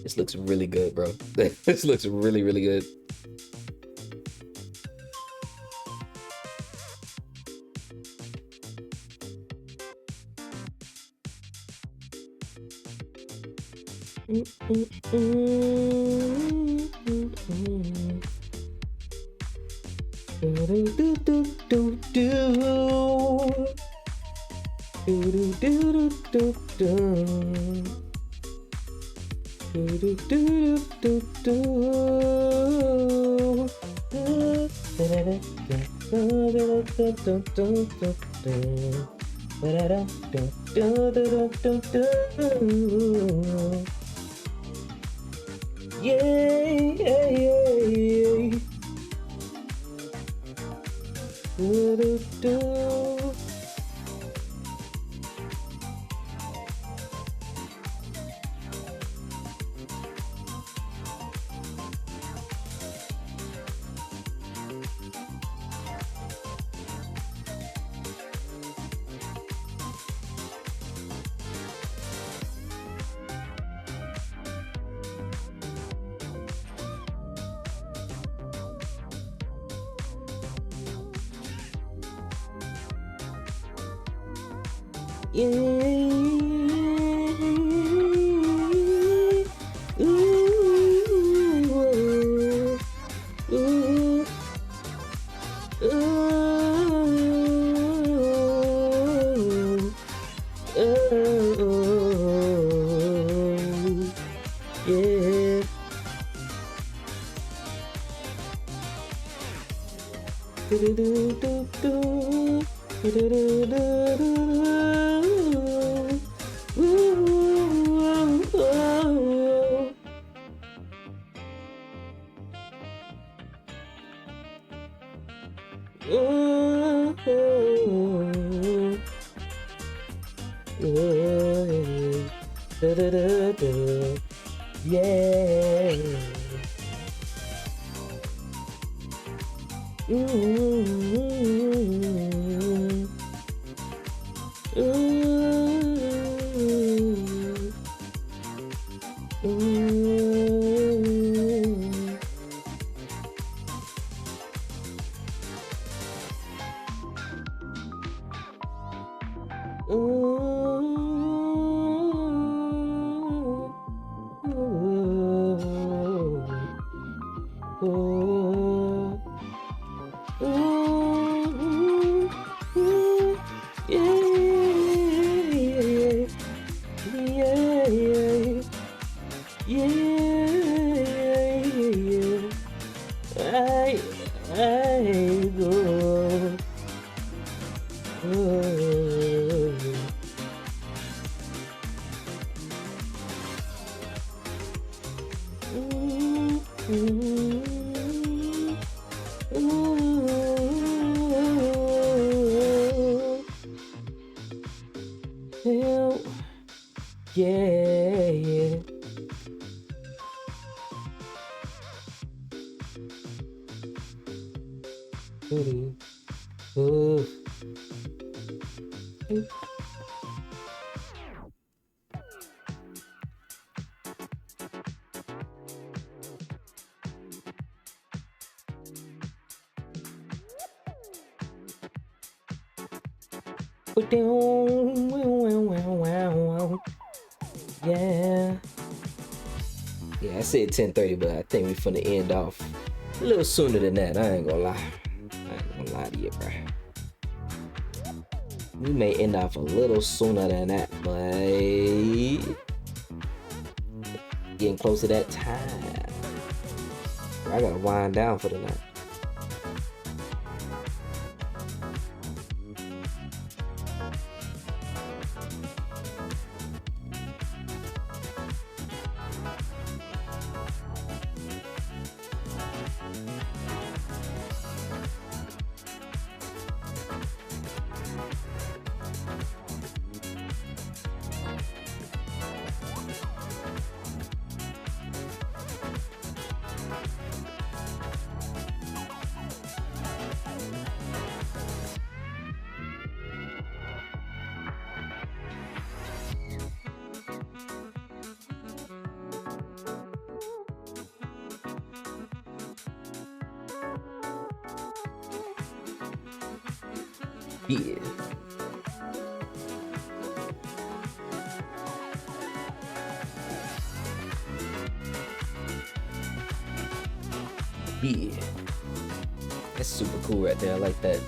This looks really good, bro. This looks really, really good. Yeah. Yeah. Yeah, I said 10:30, but I think we finna end off a little sooner than that. I ain't gonna lie. I ain't gonna lie to you, bro. We may end off a little sooner than that, but getting close to that time. I gotta wind down for the night. Yeah. Yeah. That's super cool right there. I like that.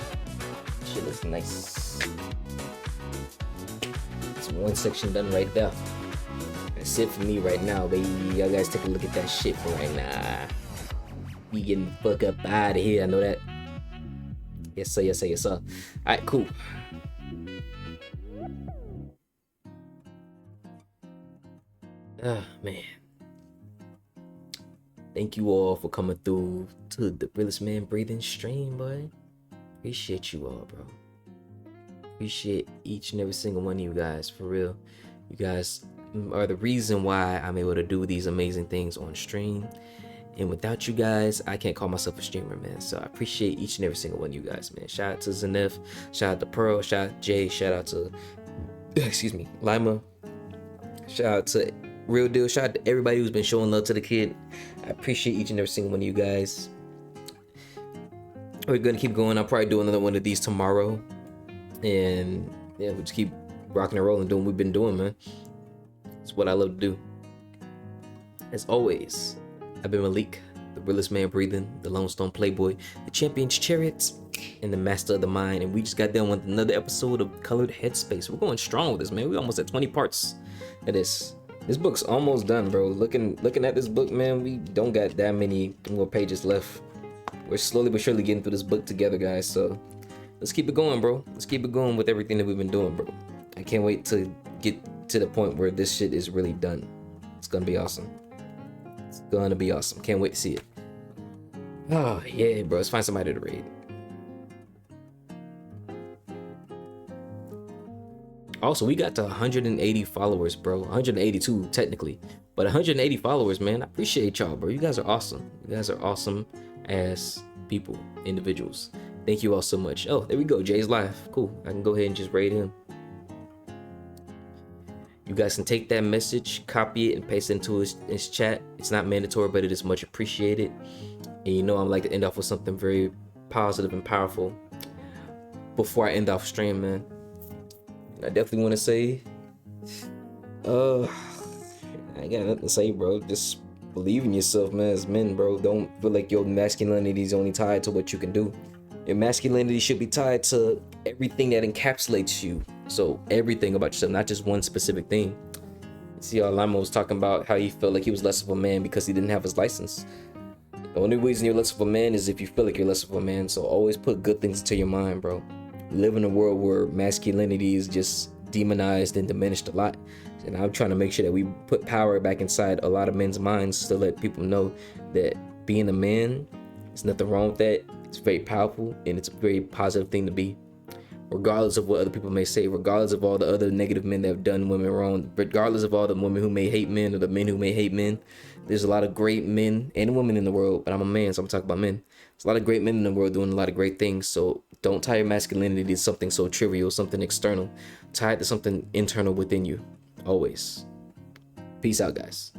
Shit looks nice. It's one section done right there. That's it for me right now, baby. Y'all guys take a look at that shit for right now. We getting the fuck up out of here. I know that. Yes sir, yes sir, yes sir. Alright, cool. Ah, man. Thank you all for coming through to the Realest Man Breathing stream, boy. Appreciate you all, bro. Appreciate each and every single one of you guys, for real. You guys are the reason why I'm able to do these amazing things on stream. And without you guys, I can't call myself a streamer, man. So I appreciate each and every single one of you guys, man. Shout out to Zenith, shout out to Pearl, shout out to Jay, shout out to, excuse me, Lima. Shout out to Real Deal, shout out to everybody who's been showing love to the kid. I appreciate each and every single one of you guys. We're gonna keep going. I'll probably do another one of these tomorrow. And yeah, we'll just keep rocking and rolling, doing what we've been doing, man. It's what I love to do. As always, I've been Maalik, the realest man breathing, the Lone Stone Playboy, the Champion's Chariots, and the Master of the Mind. And we just got done with another episode of Colored Headspace. We're going strong with this, man. We're almost at 20 parts of this. This book's almost done, bro. Looking at this book, man, we don't got that many more pages left. We're slowly but surely getting through this book together, guys. So let's keep it going, bro. Let's keep it going with everything that we've been doing, bro. I can't wait to get to the point where this shit is really done. It's gonna be awesome. It's gonna be awesome. Can't wait to see it. Oh yeah, bro. Let's find somebody to raid. Also, we got to 180 followers, bro. 182 technically, but 180 followers, man. I appreciate y'all, bro. You guys are awesome. You guys are awesome as people, individuals. Thank you all so much. Oh, there we go. Jay's live. Cool. I can go ahead and just raid him. You guys can take that message, copy it, and paste it into his chat. It's not mandatory, but it is much appreciated. And you know, I like to end off with something very positive and powerful before I end off stream, man. I definitely want to say, I ain't got nothing to say, bro. Just believe in yourself, man. As men, bro, don't feel like your masculinity is only tied to what you can do. Your masculinity should be tied to everything that encapsulates you. So everything about yourself, not just one specific thing. See, Limo was talking about how he felt like he was less of a man because he didn't have his license. The only reason you're less of a man is if you feel like you're less of a man. So always put good things into your mind, bro. We live in a world where masculinity is just demonized and diminished a lot. And I'm trying to make sure that we put power back inside a lot of men's minds to let people know that being a man, there's nothing wrong with that. It's very powerful and it's a very positive thing to be. Regardless of what other people may say, regardless of all the other negative men that have done women wrong, regardless of all the women who may hate men or the men who may hate men, there's a lot of great men and women in the world, but I'm a man, so I'm talking about men. There's a lot of great men in the world doing a lot of great things, so don't tie your masculinity to something so trivial, something external. Tie it to something internal within you, always. Peace out, guys.